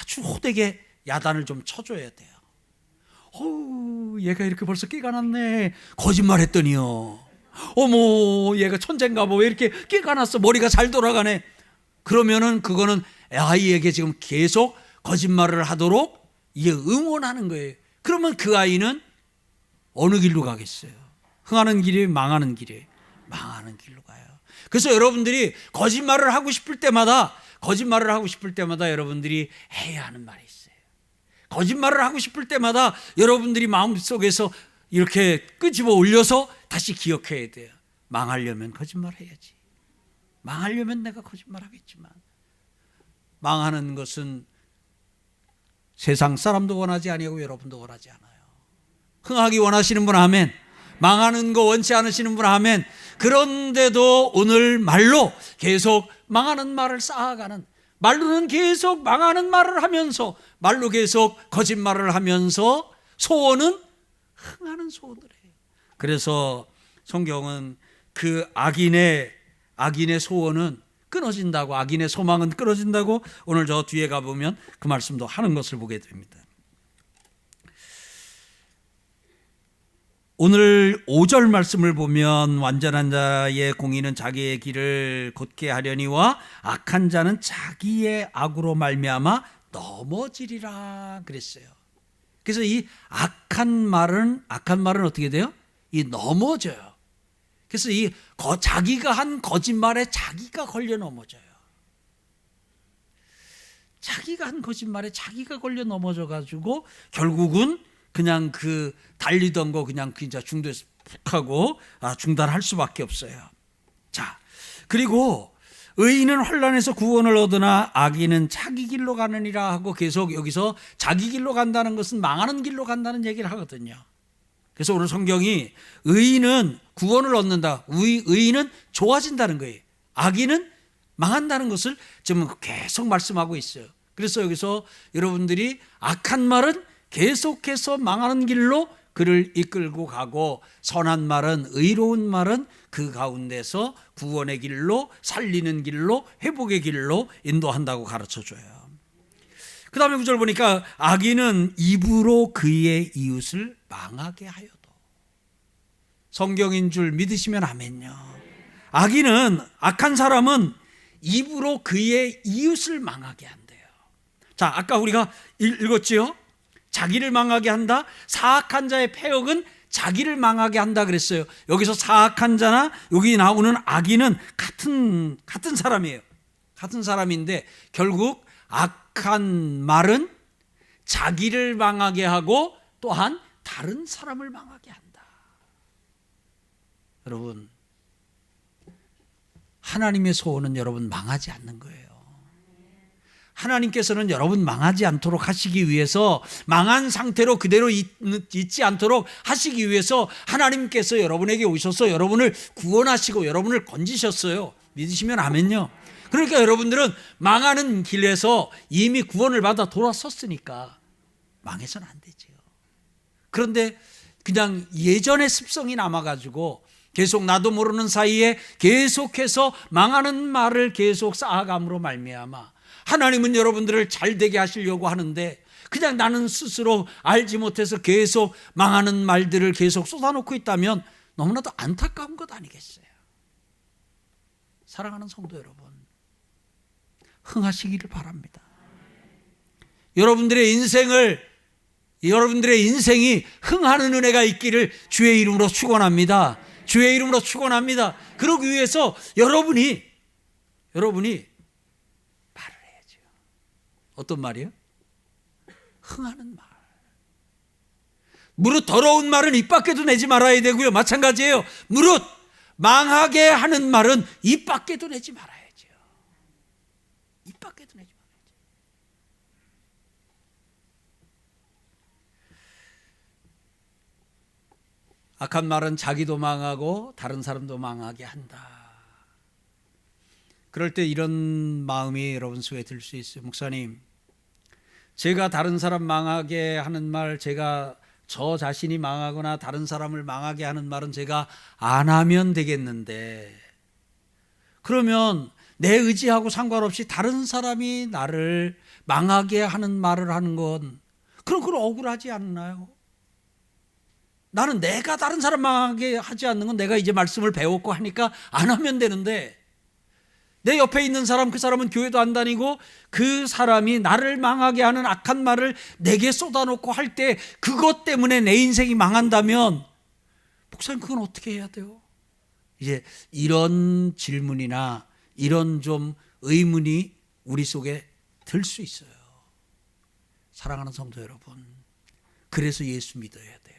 아주 호되게 야단을 좀 쳐줘야 돼요. 얘가 이렇게 벌써 끼가 났네. 거짓말 했더니요. 어머, 얘가 천재인가 봐. 왜 이렇게 끼가 났어. 머리가 잘 돌아가네. 그러면은 그거는 아이에게 지금 계속 거짓말을 하도록 이게 응원하는 거예요. 그러면 그 아이는 어느 길로 가겠어요? 흥하는 길이 망하는 길이에요. 망하는 길로 가요. 그래서 여러분들이 거짓말을 하고 싶을 때마다 여러분들이 해야 하는 말이 있어요. 거짓말을 하고 싶을 때마다 여러분들이 마음속에서 이렇게 끄집어 올려서 다시 기억해야 돼요. 망하려면 거짓말해야지. 망하려면 내가 거짓말하겠지만 망하는 것은 세상 사람도 원하지 아니하고 여러분도 원하지 않아요. 흥하기 원하시는 분 아멘. 망하는 거 원치 않으시는 분 아멘. 그런데도 오늘 말로 계속 망하는 말을 쌓아가는, 말로는 계속 망하는 말을 하면서, 말로 계속 거짓말을 하면서 소원은 흥하는 소원을 해요. 그래서 성경은 그 악인의 소원은 끊어진다고, 악인의 소망은 끊어진다고 오늘 저 뒤에 가보면 그 말씀도 하는 것을 보게 됩니다. 오늘 5절 말씀을 보면 완전한 자의 공의는 자기의 길을 곧게 하려니와 악한 자는 자기의 악으로 말미암아 넘어지리라 그랬어요. 그래서 이 악한 말은 어떻게 돼요? 이 넘어져요. 그래서 이 자기가 한 거짓말에 자기가 걸려 넘어져요. 자기가 한 거짓말에 자기가 걸려 넘어져 가지고 결국은 그냥 그 달리던 거 그냥 진짜 중도에서 푹 하고 중단할 수밖에 없어요. 자, 그리고 의인은 환난에서 구원을 얻으나 악인은 자기 길로 가느니라 하고 계속 여기서 자기 길로 간다는 것은 망하는 길로 간다는 얘기를 하거든요. 그래서 오늘 성경이 의인은 구원을 얻는다. 의인은 좋아진다는 거예요. 악인은 망한다는 것을 지금 계속 말씀하고 있어요. 그래서 여기서 여러분들이 악한 말은 계속해서 망하는 길로 그를 이끌고 가고 선한 말은 의로운 말은 그 가운데서 구원의 길로 살리는 길로 회복의 길로 인도한다고 가르쳐줘요. 그 다음에 9절 보니까 악인은 입으로 그의 이웃을 망하게 하여도. 성경인 줄 믿으시면 아멘요. 악인은, 악한 사람은 입으로 그의 이웃을 망하게 한대요. 자, 아까 우리가 읽었지요? 자기를 망하게 한다. 사악한 자의 패역은 자기를 망하게 한다 그랬어요. 여기서 사악한 자나 여기 나오는 악인은 같은 사람이에요. 같은 사람인데 결국 악한 말은 자기를 망하게 하고 또한 다른 사람을 망하게 한다. 여러분, 하나님의 소원은 여러분 망하지 않는 거예요. 하나님께서는 여러분 망하지 않도록 하시기 위해서, 망한 상태로 그대로 있지 않도록 하시기 위해서 하나님께서 여러분에게 오셔서 여러분을 구원하시고 여러분을 건지셨어요. 믿으시면 아멘요. 그러니까 여러분들은 망하는 길에서 이미 구원을 받아 돌아섰으니까 망해서는 안 되죠. 그런데 그냥 예전의 습성이 남아가지고 계속 나도 모르는 사이에 계속해서 망하는 말을 계속 쌓아감으로 말미암아 하나님은 여러분들을 잘 되게 하시려고 하는데 그냥 나는 스스로 알지 못해서 계속 망하는 말들을 계속 쏟아놓고 있다면 너무나도 안타까운 것 아니겠어요? 사랑하는 성도 여러분, 흥하시기를 바랍니다. 여러분들의 인생이 흥하는 은혜가 있기를 주의 이름으로 축원합니다. 주의 이름으로 축원합니다. 그러기 위해서 여러분이 말을 해야죠. 어떤 말이요? 흥하는 말. 무릇 더러운 말은 입 밖에도 내지 말아야 되고요. 마찬가지예요. 무릇 망하게 하는 말은 입 밖에도 내지 말아야죠. 입 밖에도 내지 말아야죠. 악한 말은 자기도 망하고 다른 사람도 망하게 한다. 그럴 때 이런 마음이 여러분 속에 들 수 있어요. 목사님, 제가 다른 사람 망하게 하는 말, 제가 저 자신이 망하거나 다른 사람을 망하게 하는 말은 제가 안 하면 되겠는데, 그러면 내 의지하고 상관없이 다른 사람이 나를 망하게 하는 말을 하는 건 그럼 그건 억울하지 않나요? 나는 내가 다른 사람 망하게 하지 않는 건 내가 이제 말씀을 배웠고 하니까 안 하면 되는데, 내 옆에 있는 사람, 그 사람은 교회도 안 다니고 그 사람이 나를 망하게 하는 악한 말을 내게 쏟아놓고 할 때 그것 때문에 내 인생이 망한다면 목사님 그건 어떻게 해야 돼요? 이제 이런 질문이나 이런 좀 의문이 우리 속에 들 수 있어요. 사랑하는 성도 여러분, 그래서 예수 믿어야 돼요.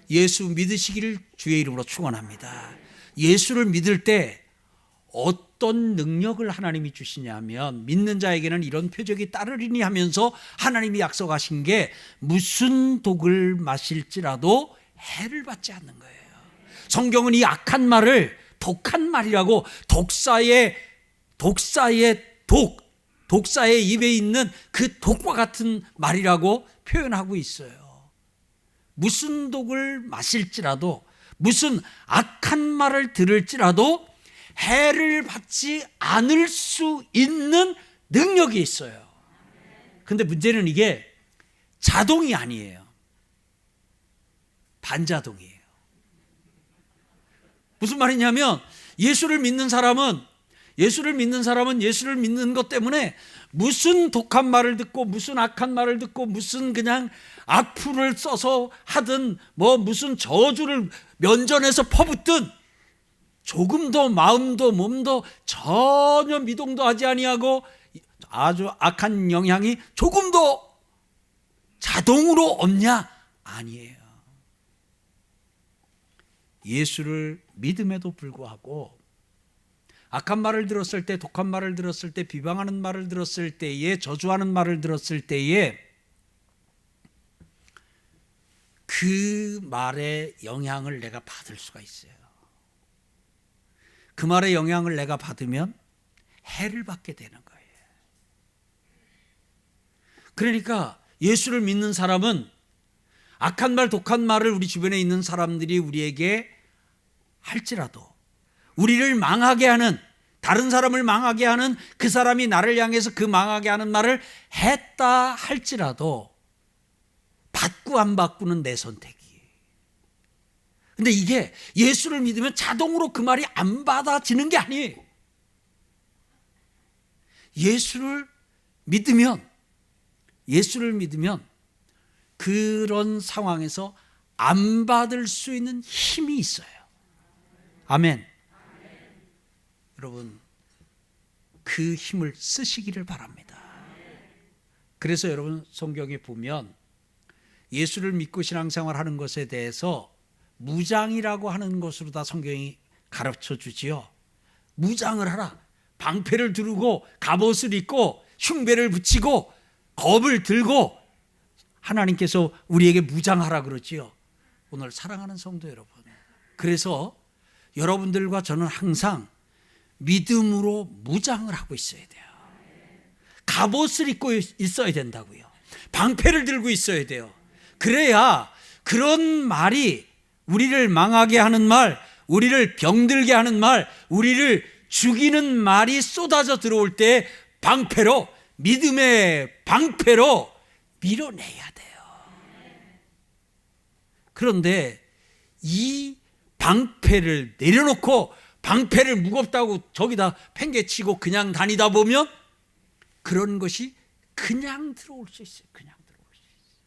예수 믿으시기를 주의 이름으로 축원합니다. 예수를 믿을 때 어떤 능력을 하나님이 주시냐면, 믿는 자에게는 이런 표적이 따르리니 하면서 하나님이 약속하신 게 무슨 독을 마실지라도 해를 받지 않는 거예요. 성경은 이 악한 말을 독한 말이라고, 독사의 입에 있는 그 독과 같은 말이라고 표현하고 있어요. 무슨 독을 마실지라도, 무슨 악한 말을 들을지라도 해를 받지 않을 수 있는 능력이 있어요. 근데 문제는 이게 자동이 아니에요. 반자동이에요. 무슨 말이냐면, 예수를 믿는 사람은 예수를 믿는 것 때문에 무슨 독한 말을 듣고 무슨 악한 말을 듣고 무슨 그냥 악플을 써서 하든 무슨 저주를 면전에서 퍼붓든 조금도 마음도 몸도 전혀 미동도 하지 아니하고 아주 악한 영향이 조금도 자동으로 없냐? 아니에요. 예수를 믿음에도 불구하고 악한 말을 들었을 때, 독한 말을 들었을 때, 비방하는 말을 들었을 때에, 저주하는 말을 들었을 때에 그 말의 영향을 내가 받을 수가 있어요. 그 말의 영향을 내가 받으면 해를 받게 되는 거예요. 그러니까 예수를 믿는 사람은 악한 말, 독한 말을 우리 주변에 있는 사람들이 우리에게 할지라도, 우리를 망하게 하는, 다른 사람을 망하게 하는 그 사람이 나를 향해서 그 망하게 하는 말을 했다 할지라도 받고 안 받고는 내 선택이. 근데 이게 예수를 믿으면 자동으로 그 말이 안 받아지는 게 아니에요. 예수를 믿으면 그런 상황에서 안 받을 수 있는 힘이 있어요. 아멘. 여러분, 그 힘을 쓰시기를 바랍니다. 그래서 여러분, 성경에 보면 예수를 믿고 신앙생활 하는 것에 대해서 무장이라고 하는 것으로 다 성경이 가르쳐 주지요. 무장을 하라. 방패를 두르고 갑옷을 입고 흉배를 붙이고 겁을 들고 하나님께서 우리에게 무장하라 그러지요. 오늘 사랑하는 성도 여러분, 그래서 여러분들과 저는 항상 믿음으로 무장을 하고 있어야 돼요. 갑옷을 입고 있어야 된다고요. 방패를 들고 있어야 돼요. 그래야 그런 말이 우리를 망하게 하는 말, 우리를 병들게 하는 말, 우리를 죽이는 말이 쏟아져 들어올 때 방패로, 믿음의 방패로 밀어내야 돼요. 그런데 이 방패를 내려놓고 방패를 무겁다고 저기다 팽개치고 그냥 다니다 보면 그런 것이 그냥 들어올 수 있어요. 그냥 들어올 수 있어요.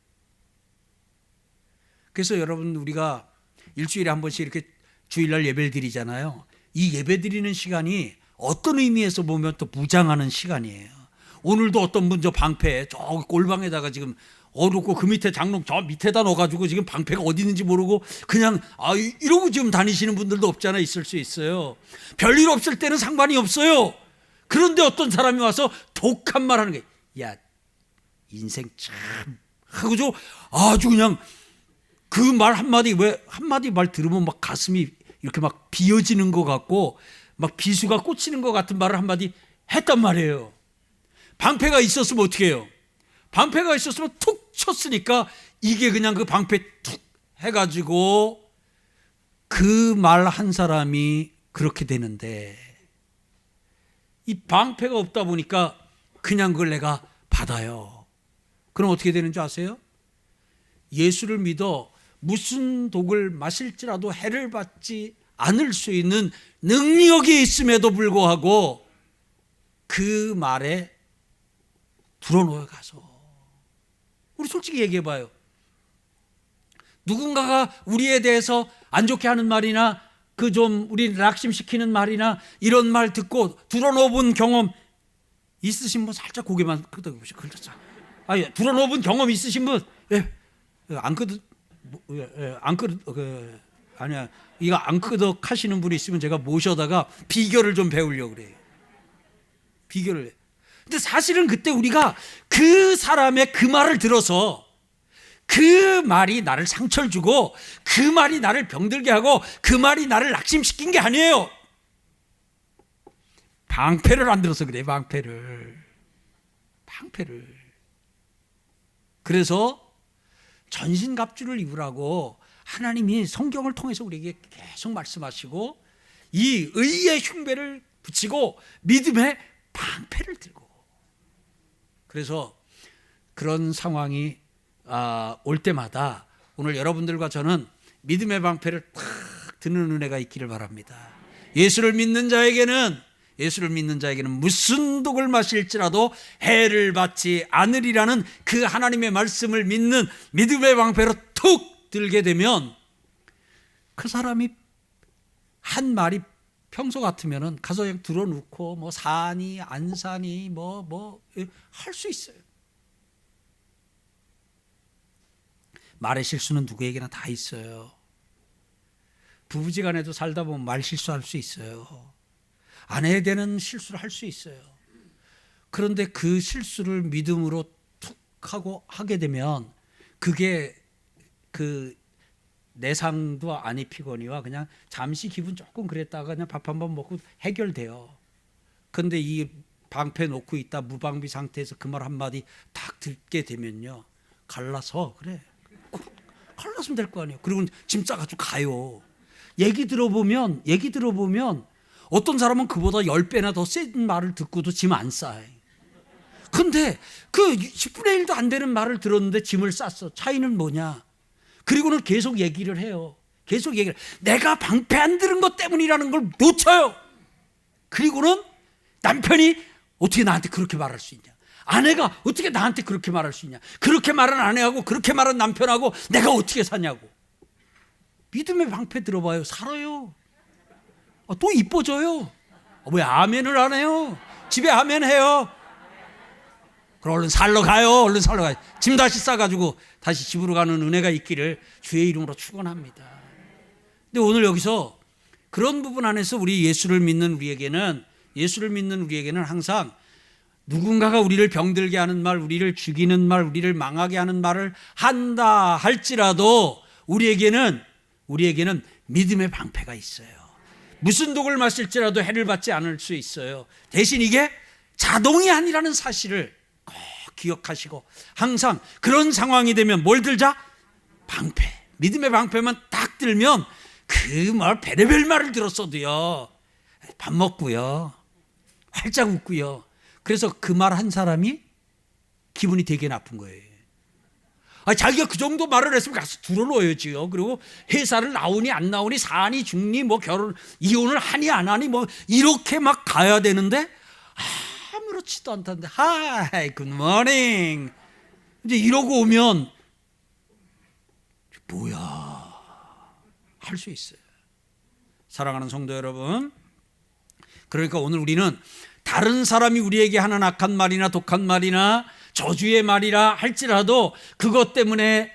그래서 여러분, 우리가 일주일에 한 번씩 이렇게 주일날 예배를 드리잖아요. 이 예배 드리는 시간이 어떤 의미에서 보면 또 무장하는 시간이에요. 오늘도 어떤 분 저 방패 저 골방에다가 지금 어둡고 그 밑에 장롱 저 밑에다 넣어가지고 지금 방패가 어디 있는지 모르고 그냥 이러고 지금 다니시는 분들도 없잖아. 있을 수 있어요. 별일 없을 때는 상관이 없어요. 그런데 어떤 사람이 와서 독한 말 하는 거예요. 야, 인생 참 하고 저 아주 그냥 그 말 한마디, 왜 한마디 말 들으면 막 가슴이 이렇게 막 비어지는 것 같고 막 비수가 꽂히는 것 같은 말을 한마디 했단 말이에요. 방패가 있었으면 어떻게 해요? 방패가 있었으면 툭 쳤으니까 이게 그냥 그 방패 툭 해가지고 그 말 한 사람이 그렇게 되는데, 이 방패가 없다 보니까 그냥 그걸 내가 받아요. 그럼 어떻게 되는 줄 아세요? 예수를 믿어 무슨 독을 마실지라도 해를 받지 않을 수 있는 능력이 있음에도 불구하고 그 말에 불어넣어 가서, 우리 솔직히 얘기해 봐요. 누군가가 우리에 대해서 안 좋게 하는 말이나 그 좀 우리 낙심시키는 말이나 이런 말 듣고 불어넣어 본 경험 있으신 분 살짝 고개만 끄덕여보시고. 아니, 불어넣어 본 경험 있으신 분? 예. 안 끄덕, 아니야. 이거 안 끄덕 하시는 분이 있으면 제가 모셔다가 비결을 좀 배우려고 그래요. 비결을. 근데 사실은 그때 우리가 그 사람의 그 말을 들어서 그 말이 나를 상처를 주고 그 말이 나를 병들게 하고 그 말이 나를 낙심시킨 게 아니에요. 방패를 안 들어서 그래. 방패를. 그래서 전신갑주를 입으라고 하나님이 성경을 통해서 우리에게 계속 말씀하시고 이 의의 흉배를 붙이고 믿음의 방패를 들고, 그래서 그런 상황이 올 때마다 오늘 여러분들과 저는 믿음의 방패를 탁 드는 은혜가 있기를 바랍니다. 예수를 믿는 자에게는 무슨 독을 마실지라도 해를 받지 않으리라는 그 하나님의 말씀을 믿는 믿음의 방패로 툭 들게 되면 그 사람이 한 말이 평소 같으면은 가서 그냥 들어놓고 뭐 사니 안 사니 뭐 할 수 있어요. 말의 실수는 누구에게나 다 있어요. 부부지간에도 살다 보면 말 실수할 수 있어요. 아내에 대한 실수를 할 수 있어요. 그런데 그 실수를 믿음으로 툭 하고 하게 되면 그게 그 내상도 안 입히거니와 그냥 잠시 기분 조금 그랬다가 그냥 밥 한 번 먹고 해결돼요. 그런데 이 방패 놓고 있다 무방비 상태에서 그 말 한마디 딱 듣게 되면요, 갈라서 그래. 알았으면 될 거 아니에요. 그리고 짐 싸가지고 가요. 얘기 들어보면 어떤 사람은 그보다 10배나 더 센 말을 듣고도 짐 안 싸요. 근데 그 10분의 1도 안 되는 말을 들었는데 짐을 쌌어. 차이는 뭐냐? 그리고는 계속 얘기를 해요. 계속 얘기를. 내가 방패 안 들은 것 때문이라는 걸 놓쳐요. 그리고는 남편이 어떻게 나한테 그렇게 말할 수 있냐? 아내가 어떻게 나한테 그렇게 말할 수 있냐? 그렇게 말은 아내하고 그렇게 말은 남편하고 내가 어떻게 사냐고. 믿음의 방패 들어봐요. 살아요. 또 이뻐져요. 왜 아멘을 안 해요? 집에 아멘 해요. 그럼 얼른 살러 가요. 얼른 살러 가요. 짐 다시 싸가지고 다시 집으로 가는 은혜가 있기를 주의 이름으로 축원합니다. 근데 오늘 여기서 그런 부분 안에서 우리 예수를 믿는 우리에게는 항상 누군가가 우리를 병들게 하는 말, 우리를 죽이는 말, 우리를 망하게 하는 말을 한다 할지라도 우리에게는 믿음의 방패가 있어요. 무슨 독을 마실지라도 해를 받지 않을 수 있어요. 대신 이게 자동이 아니라는 사실을 꼭 기억하시고 항상 그런 상황이 되면 뭘 들자? 방패. 믿음의 방패만 딱 들면 그 말 베레벨 말을 들었어도요. 밥 먹고요. 활짝 웃고요. 그래서 그 말 한 사람이 기분이 되게 나쁜 거예요. 자기가 그 정도 말을 했으면 가서 들어놓아야지요. 그리고 회사를 나오니 안 나오니 사니 죽니 뭐 결혼 이혼을 하니 안 하니 뭐 이렇게 막 가야 되는데 아무렇지도 않다는데 하이 굿모닝 이제 이러고 오면 뭐야 할 수 있어요. 사랑하는 성도 여러분, 그러니까 오늘 우리는 다른 사람이 우리에게 하는 악한 말이나 독한 말이나 저주의 말이라 할지라도 그것 때문에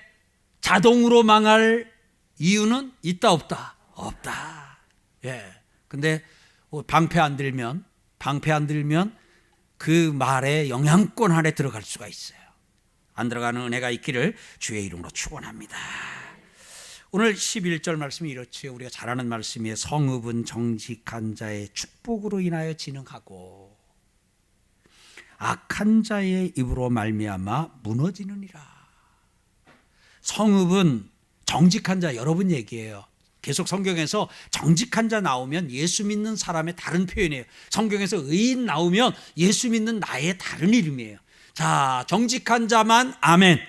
자동으로 망할 이유는 있다 없다? 없다. 예. 근데 방패 안 들면 그 말의 영향권 안에 들어갈 수가 있어요. 안 들어가는 은혜가 있기를 주의 이름으로 축원합니다. 오늘 11절 말씀이 이렇죠. 우리가 잘 아는 말씀이에요. 성읍은 정직한 자의 축복으로 인하여 진흥하고 악한 자의 입으로 말미암아 무너지느니라. 성읍은 정직한 자, 여러분 얘기예요. 계속 성경에서 정직한 자 나오면 예수 믿는 사람의 다른 표현이에요. 성경에서 의인 나오면 예수 믿는 나의 다른 이름이에요. 자, 정직한 자만 아멘,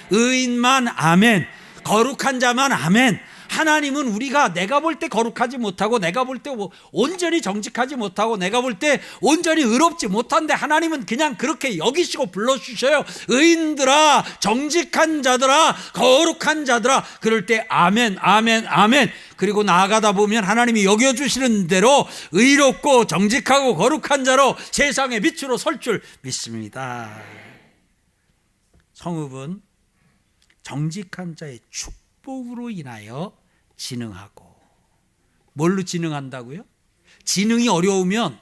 의인만 아멘, 거룩한 자만 아멘. 하나님은 우리가 내가 볼 때 거룩하지 못하고 내가 볼 때 온전히 정직하지 못하고 내가 볼 때 온전히 의롭지 못한데 하나님은 그냥 그렇게 여기시고 불러주셔요. 의인들아, 정직한 자들아, 거룩한 자들아. 그럴 때 아멘, 아멘, 아멘. 그리고 나아가다 보면 하나님이 여겨주시는 대로 의롭고 정직하고 거룩한 자로 세상의 빛으로 설 줄 믿습니다. 성읍은 정직한 자의 축복으로 인하여 진흥하고. 뭘로 진흥한다고요? 진흥이 어려우면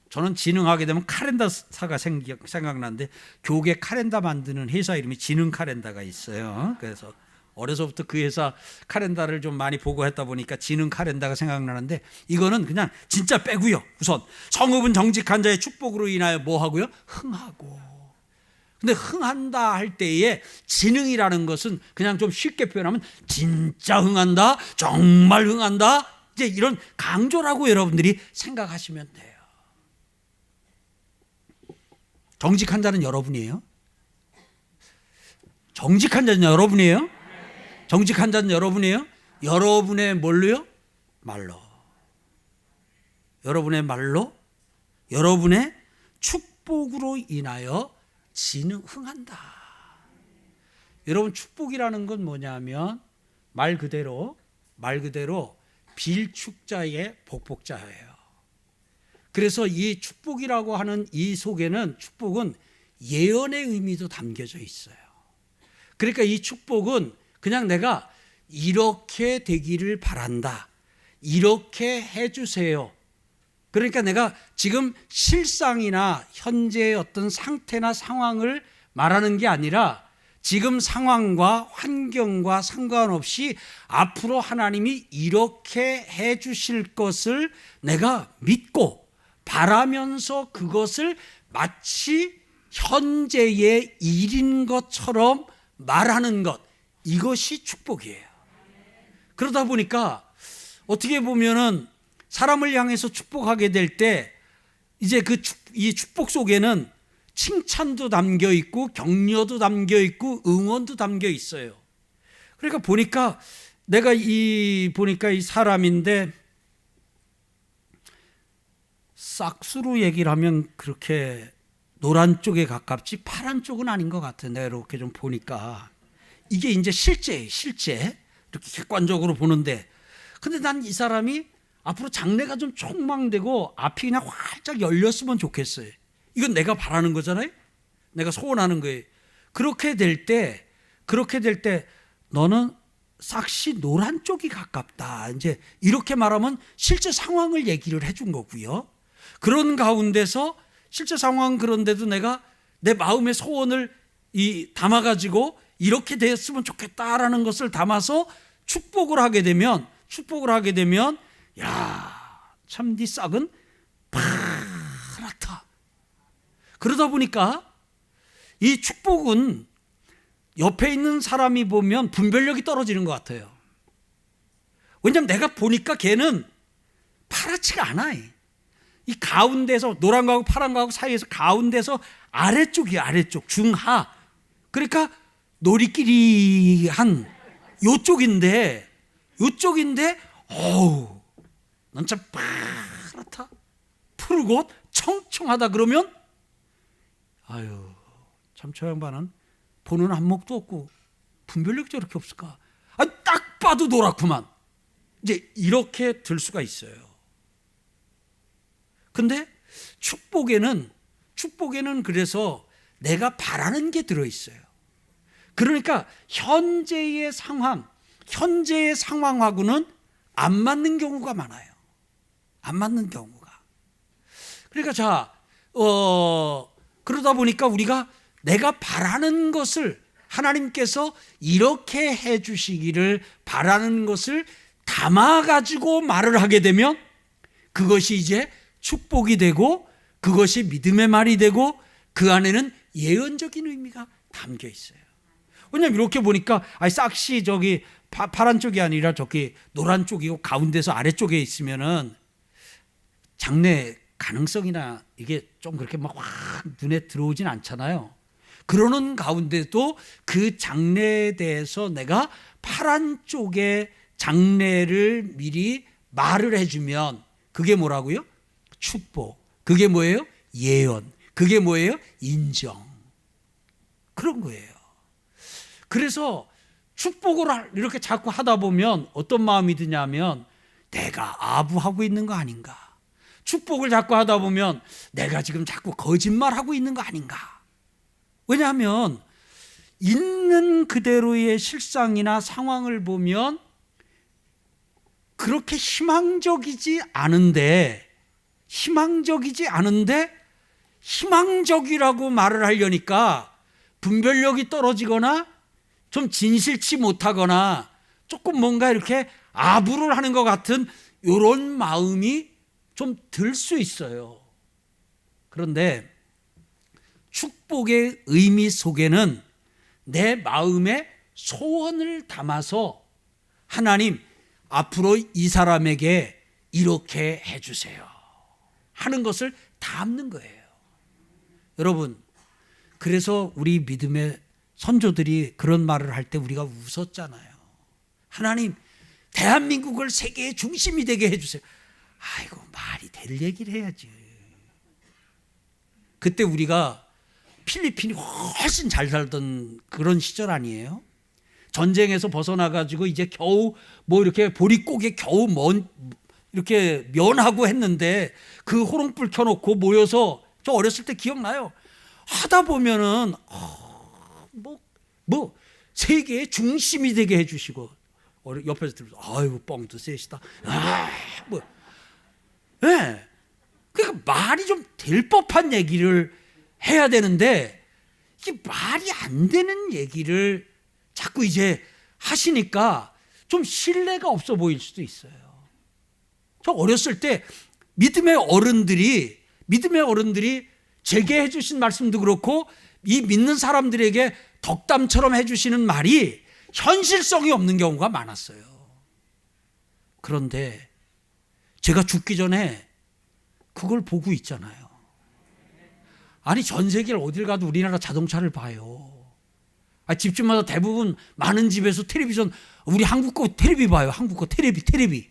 저는 진흥하게 되면 카렌다사가 생각나는데 교계 카렌다 만드는 회사 이름이 진흥 카렌다가 있어요. 그래서 어려서부터 그 회사 카렌다를 좀 많이 보고 했다 보니까 진흥 카렌다가 생각나는데 이거는 그냥 진짜 빼고요. 우선 성읍은 정직한 자의 축복으로 인하여 뭐 하고요? 흥하고. 근데 흥한다 할 때에 진흥이라는 것은 그냥 좀 쉽게 표현하면 진짜 흥한다, 정말 흥한다, 이제 이런 강조라고 여러분들이 생각하시면 돼요. 정직한 자는 여러분이에요? 정직한 자는 여러분이에요? 정직한 자는 여러분이에요? 여러분의 뭘로요? 말로. 여러분의 말로, 여러분의 축복으로 인하여 흥한다. 여러분, 축복이라는 건 뭐냐면 말 그대로 빌축자의 복복자예요. 그래서 이 축복이라고 하는 이 속에는 축복은 예언의 의미도 담겨져 있어요. 그러니까 이 축복은 그냥 내가 이렇게 되기를 바란다, 이렇게 해주세요. 그러니까 내가 지금 실상이나 현재의 어떤 상태나 상황을 말하는 게 아니라 지금 상황과 환경과 상관없이 앞으로 하나님이 이렇게 해 주실 것을 내가 믿고 바라면서 그것을 마치 현재의 일인 것처럼 말하는 것, 이것이 축복이에요. 그러다 보니까 어떻게 보면은 사람을 향해서 축복하게 될 때 이제 이 축복 속에는 칭찬도 담겨 있고 격려도 담겨 있고 응원도 담겨 있어요. 그러니까 보니까 내가 보니까 이 사람인데 싹수로 얘기를 하면 그렇게 노란 쪽에 가깝지 파란 쪽은 아닌 것 같아. 내가 이렇게 좀 보니까 이게 이제 실제 이렇게 객관적으로 보는데, 근데 난 이 사람이 앞으로 장래가 좀 촉망되고 앞이 그냥 활짝 열렸으면 좋겠어요. 이건 내가 바라는 거잖아요. 내가 소원하는 거예요. 그렇게 될 때 너는 싹시 노란 쪽이 가깝다. 이제 이렇게 말하면 실제 상황을 얘기를 해준 거고요. 그런 가운데서 실제 상황 그런데도 내가 내 마음의 소원을 담아가지고 이렇게 됐으면 좋겠다라는 것을 담아서 축복을 하게 되면 야, 참 네 싹은 파랗다. 그러다 보니까 이 축복은 옆에 있는 사람이 보면 분별력이 떨어지는 것 같아요. 왜냐하면 내가 보니까 걔는 파랗지가 않아. 이 가운데서 노란 거하고 파란 거하고 사이에서 가운데서 아래쪽이야. 아래쪽 중하. 그러니까 놀이끼리한 요쪽인데 어우, 넌 참 파랗다. 푸르고 청청하다. 그러면 아유, 참 저 양반은 보는 안목도 없고 분별력이 저렇게 없을까? 딱 봐도 노랗구만. 이제 이렇게 들 수가 있어요. 근데 축복에는 그래서 내가 바라는 게 들어있어요. 그러니까 현재의 상황하고는 안 맞는 경우가 많아요. 안 맞는 경우가. 그러니까 그러다 보니까 우리가 내가 바라는 것을 하나님께서 이렇게 해주시기를 바라는 것을 담아가지고 말을 하게 되면 그것이 이제 축복이 되고 그것이 믿음의 말이 되고 그 안에는 예언적인 의미가 담겨 있어요. 왜냐하면 이렇게 보니까 싹시 저기 파란 쪽이 아니라 저기 노란 쪽이고 가운데서 아래쪽에 있으면은 장래 가능성이나 이게 좀 그렇게 막 확 눈에 들어오진 않잖아요. 그러는 가운데도 그 장래에 대해서 내가 파란 쪽의 장래를 미리 말을 해주면 그게 뭐라고요? 축복. 그게 뭐예요? 예언. 그게 뭐예요? 인정. 그런 거예요. 그래서 축복을 이렇게 자꾸 하다 보면 어떤 마음이 드냐면 내가 아부하고 있는 거 아닌가. 축복을 자꾸 하다 보면 내가 지금 자꾸 거짓말하고 있는 거 아닌가. 왜냐하면 있는 그대로의 실상이나 상황을 보면 그렇게 희망적이지 않은데 희망적이라고 말을 하려니까 분별력이 떨어지거나 좀 진실치 못하거나 조금 뭔가 이렇게 아부를 하는 것 같은 이런 마음이 좀 들 수 있어요. 그런데 축복의 의미 속에는 내 마음의 소원을 담아서 하나님 앞으로 이 사람에게 이렇게 해주세요 하는 것을 담는 거예요. 여러분, 그래서 우리 믿음의 선조들이 그런 말을 할 때 우리가 웃었잖아요. 하나님, 대한민국을 세계의 중심이 되게 해주세요. 아이고, 말이 될 얘기를 해야지. 그때 우리가 필리핀이 훨씬 잘 살던 그런 시절 아니에요? 전쟁에서 벗어나가지고 이제 겨우 뭐 이렇게 보릿고개 겨우 이렇게 면하고 했는데 그 호롱불 켜놓고 모여서 저 어렸을 때 기억나요? 하다 보면은 뭐 세계의 중심이 되게 해주시고 옆에서 들으면서 아이고 뻥도 세시다. 네. 그러니까 말이 좀 될 법한 얘기를 해야 되는데 이게 말이 안 되는 얘기를 자꾸 이제 하시니까 좀 신뢰가 없어 보일 수도 있어요. 저 어렸을 때 믿음의 어른들이 제게 해주신 말씀도 그렇고 이 믿는 사람들에게 덕담처럼 해주시는 말이 현실성이 없는 경우가 많았어요. 그런데 제가 죽기 전에 그걸 보고 있잖아요. 아니 전 세계를 어딜 가도 우리나라 자동차를 봐요. 집집마다 대부분 많은 집에서 텔레비전, 우리 한국 거 텔레비 봐요. 한국 거 텔레비.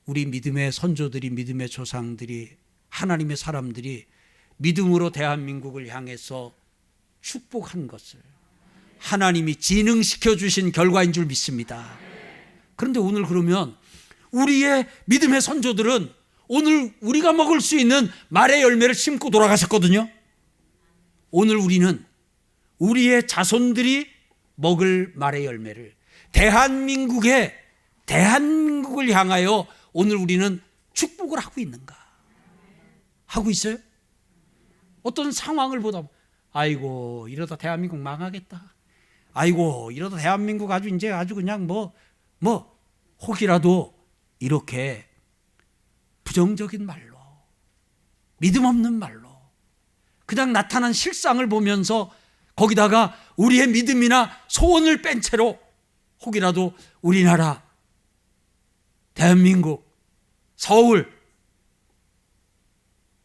우리 믿음의 선조들이, 믿음의 조상들이, 하나님의 사람들이 믿음으로 대한민국을 향해서 축복한 것을 하나님이 진흥시켜 주신 결과인 줄 믿습니다. 그런데 오늘 그러면 우리의 믿음의 선조들은 오늘 우리가 먹을 수 있는 말의 열매를 심고 돌아가셨거든요. 오늘 우리는 우리의 자손들이 먹을 말의 열매를 대한민국을 향하여 오늘 우리는 축복을 하고 있는가? 하고 있어요? 어떤 상황을 보다 아이고 이러다 대한민국 망하겠다. 아이고 이러다 대한민국 아주 그냥 혹이라도 이렇게 부정적인 말로, 믿음 없는 말로 그냥 나타난 실상을 보면서 거기다가 우리의 믿음이나 소원을 뺀 채로 혹이라도 우리나라, 대한민국, 서울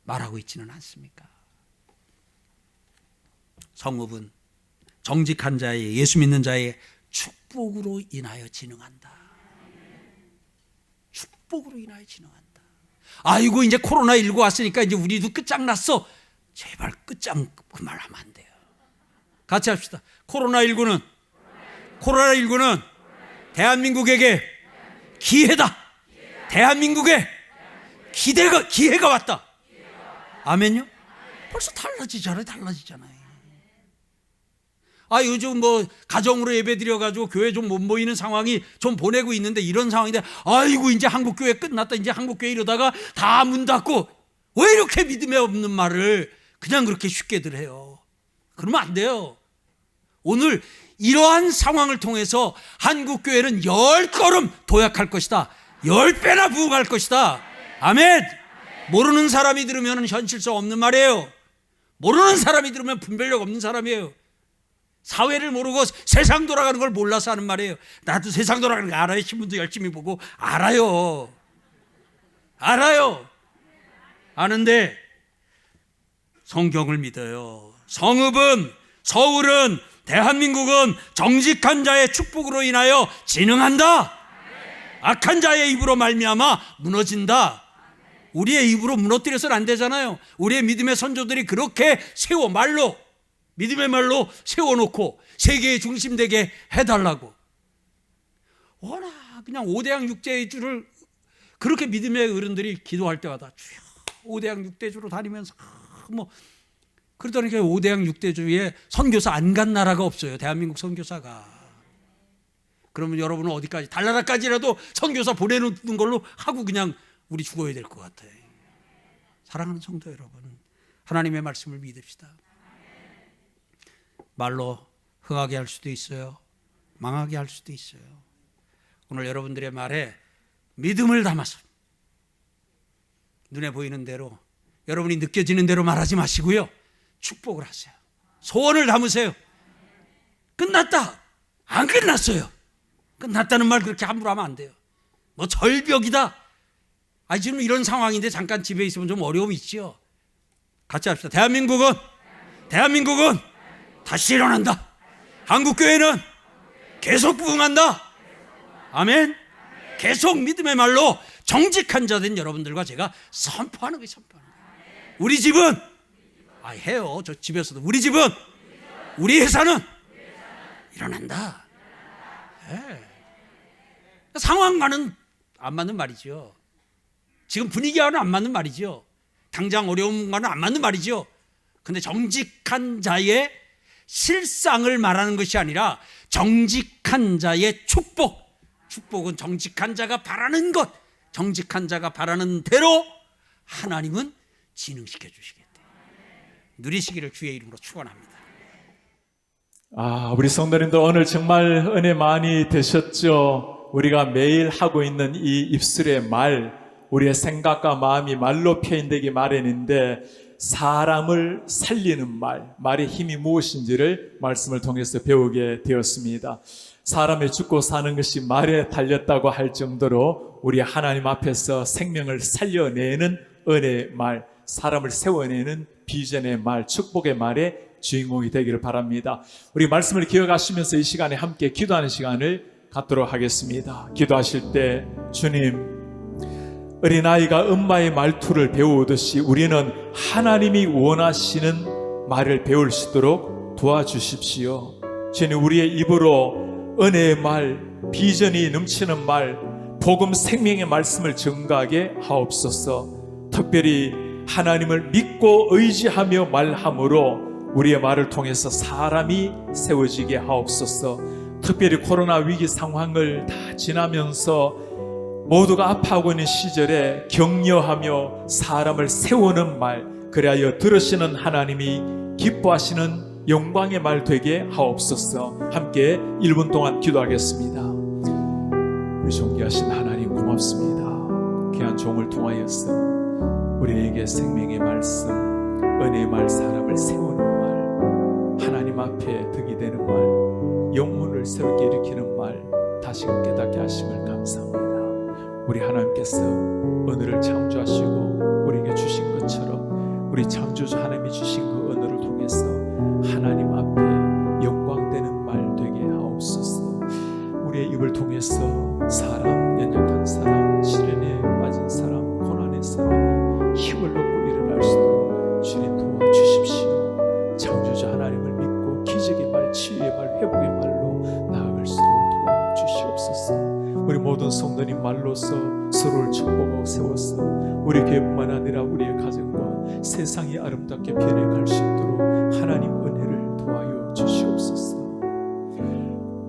말하고 있지는 않습니까? 성읍은 정직한 자의, 예수 믿는 자의 축복으로 인하여 진흥한다. 축복으로 인하여 진흥한다. 아이고 이제 코로나19 왔으니까 이제 우리도 끝장났어. 제발 끝장 그 말 하면 안 돼요. 같이 합시다. 코로나19는 대한민국에게 기회다. 대한민국에 기회가 왔다. 아멘요? 벌써 달라지잖아요. 요즘 가정으로 예배 드려가지고 교회 좀 못 모이는 상황이 좀 보내고 있는데 이런 상황인데 아이고 이제 한국교회 끝났다. 이제 한국교회 이러다가 다 문 닫고 왜 이렇게 믿음에 없는 말을 그냥 그렇게 쉽게들 해요. 그러면 안 돼요. 오늘 이러한 상황을 통해서 한국교회는 10걸음 도약할 것이다. 10배나 부흥할 것이다. 아멘. 모르는 사람이 들으면 현실성 없는 말이에요. 모르는 사람이 들으면 분별력 없는 사람이에요. 사회를 모르고 세상 돌아가는 걸 몰라서 하는 말이에요. 나도 세상 돌아가는 거 알아요. 신문도 열심히 보고 알아요. 아는데 성경을 믿어요. 성읍은, 서울은, 대한민국은 정직한 자의 축복으로 인하여 진흥한다. 악한 자의 입으로 말미암아 무너진다. 우리의 입으로 무너뜨려서는 안 되잖아요. 우리의 믿음의 선조들이 그렇게 믿음의 말로 세워놓고 세계의 중심 되게 해달라고. 워낙 그냥 5대양 6대주를 그렇게 믿음의 어른들이 기도할 때마다 주여 5대양 6대주로 다니면서 그러더니 5대양 6대주에 선교사 안 간 나라가 없어요. 대한민국 선교사가. 그러면 여러분은 어디까지, 달나라까지라도 선교사 보내는 걸로 하고 그냥 우리 죽어야 될 것 같아요. 사랑하는 성도 여러분, 하나님의 말씀을 믿읍시다. 말로 흥하게 할 수도 있어요. 망하게 할 수도 있어요. 오늘 여러분들의 말에 믿음을 담아서 눈에 보이는 대로, 여러분이 느껴지는 대로 말하지 마시고요. 축복을 하세요. 소원을 담으세요. 끝났다. 안 끝났어요. 끝났다는 말 그렇게 함부로 하면 안 돼요. 절벽이다. 지금 이런 상황인데 잠깐 집에 있으면 좀 어려움이 있죠. 같이 합시다. 대한민국은 다시 일어난다. 한국교회는 계속 부흥한다. 아멘. 계속 믿음의 말로 정직한 자 된 여러분들과 제가 선포하는 거예요. 우리 집은 해요. 저 집에서도 우리 집은, 우리 회사는 일어난다. 네. 상황과는 안 맞는 말이죠. 지금 분위기와는 안 맞는 말이죠. 당장 어려움과는 안 맞는 말이죠. 근데 정직한 자의 실상을 말하는 것이 아니라 정직한 자의 축복은 정직한 자가 바라는 것, 정직한 자가 바라는 대로 하나님은 진흥시켜 주시겠다. 누리시기를 주의 이름으로 축원합니다. 우리 성도님들 오늘 정말 은혜 많이 되셨죠? 우리가 매일 하고 있는 이 입술의 말, 우리의 생각과 마음이 말로 표현되기 마련인데 사람을 살리는 말의 힘이 무엇인지를 말씀을 통해서 배우게 되었습니다. 사람이 죽고 사는 것이 말에 달렸다고 할 정도로 우리 하나님 앞에서 생명을 살려내는 은혜의 말, 사람을 세워내는 비전의 말, 축복의 말의 주인공이 되기를 바랍니다. 우리 말씀을 기억하시면서 이 시간에 함께 기도하는 시간을 갖도록 하겠습니다. 기도하실 때 주님, 어린아이가 엄마의 말투를 배우듯이 우리는 하나님이 원하시는 말을 배울 수 있도록 도와주십시오. 주님, 우리의 입으로 은혜의 말, 비전이 넘치는 말, 복음 생명의 말씀을 증거하게 하옵소서. 특별히 하나님을 믿고 의지하며 말함으로 우리의 말을 통해서 사람이 세워지게 하옵소서. 특별히 코로나 위기 상황을 다 지나면서 모두가 아파하고 있는 시절에 격려하며 사람을 세우는 말, 그리하여 들으시는 하나님이 기뻐하시는 영광의 말 되게 하옵소서. 함께 1분 동안 기도하겠습니다. 우리 존귀하신 하나님 고맙습니다. 귀한 종을 통하여서 우리에게 생명의 말씀, 은혜의 말, 사람을 세우는 말, 하나님 앞에 득이 되는 말, 영혼을 새롭게 일으키는 말 다시금 깨닫게 하심을 감사합니다. 우리 하나님께서 언어를 창조하시고 우리에게 주신 것처럼 우리 창조주 하나님이 주신 그 언어를 통해서 하나님 앞에 영광되는 말 되게 하옵소서. 우리의 입을 통해서 사람, 연약한 사람, 시련에 빠진 사람, 고난의 사람 힘을 얻고 일어날 수 있도록 주님 도와주십시오. 창조주 하나님을 믿고 기적의 말, 치유의 말, 회복의 말로 나아갈 수 있도록 도와주시옵소서. 우리 모든 성도님 말로서 서로를 축복하고 세워서 우리 교회뿐만 아니라 우리의 가정과 세상이 아름답게 변해갈 수 있도록 하나님 은혜를 도와여 주시옵소서.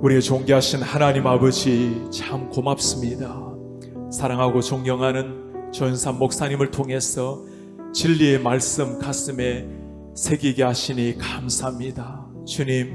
우리의 존귀하신 하나님 아버지 참 고맙습니다. 사랑하고 존경하는 조은삼 목사님을 통해서 진리의 말씀 가슴에 새기게 하시니 감사합니다. 주님,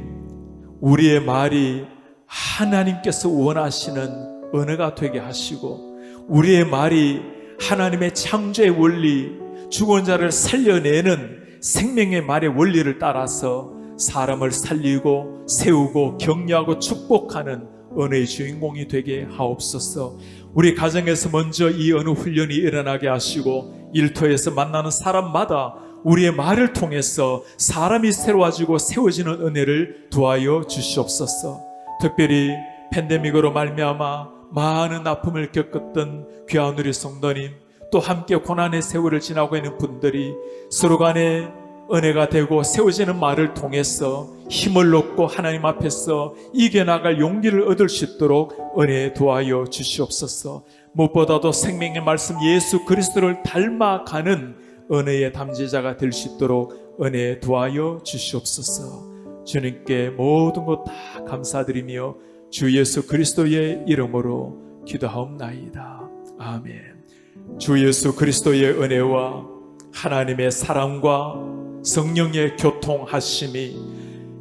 우리의 말이 하나님께서 원하시는 언어가 되게 하시고 우리의 말이 하나님의 창조의 원리, 죽은 자를 살려내는 생명의 말의 원리를 따라서 사람을 살리고 세우고 격려하고 축복하는 언어의 주인공이 되게 하옵소서. 우리 가정에서 먼저 이 언어 훈련이 일어나게 하시고 일터에서 만나는 사람마다 우리의 말을 통해서 사람이 새로워지고 세워지는 은혜를 도와여 주시옵소서. 특별히 팬데믹으로 말미암아 많은 아픔을 겪었던 귀한 우리 성도님, 또 함께 고난의 세월을 지나고 있는 분들이 서로 간에 은혜가 되고 세워지는 말을 통해서 힘을 얻고 하나님 앞에서 이겨나갈 용기를 얻을 수 있도록 은혜 도와여 주시옵소서. 무엇보다도 생명의 말씀 예수 그리스도를 닮아가는 은혜의 담지자가 될 수 있도록 은혜 도와여 주시옵소서. 주님께 모든 것 다 감사드리며 주 예수 그리스도의 이름으로 기도하옵나이다. 아멘. 주 예수 그리스도의 은혜와 하나님의 사랑과 성령의 교통하심이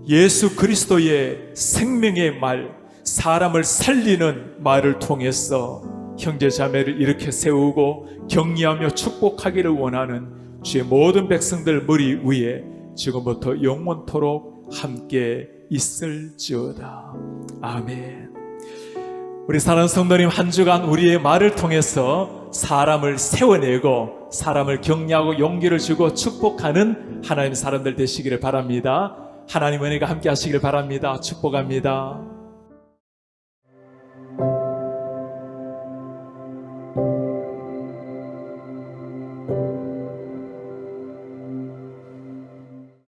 예수 그리스도의 생명의 말, 사람을 살리는 말을 통해서 형제 자매를 이렇게 세우고 격려하며 축복하기를 원하는 주의 모든 백성들 머리 위에 지금부터 영원토록 함께 있을지어다. 아멘. 우리 사랑하는 성도님, 한 주간 우리의 말을 통해서 사람을 세워내고 사람을 격려하고 용기를 주고 축복하는 하나님의 사람들 되시기를 바랍니다. 하나님 은혜가 함께 하시기를 바랍니다. 축복합니다.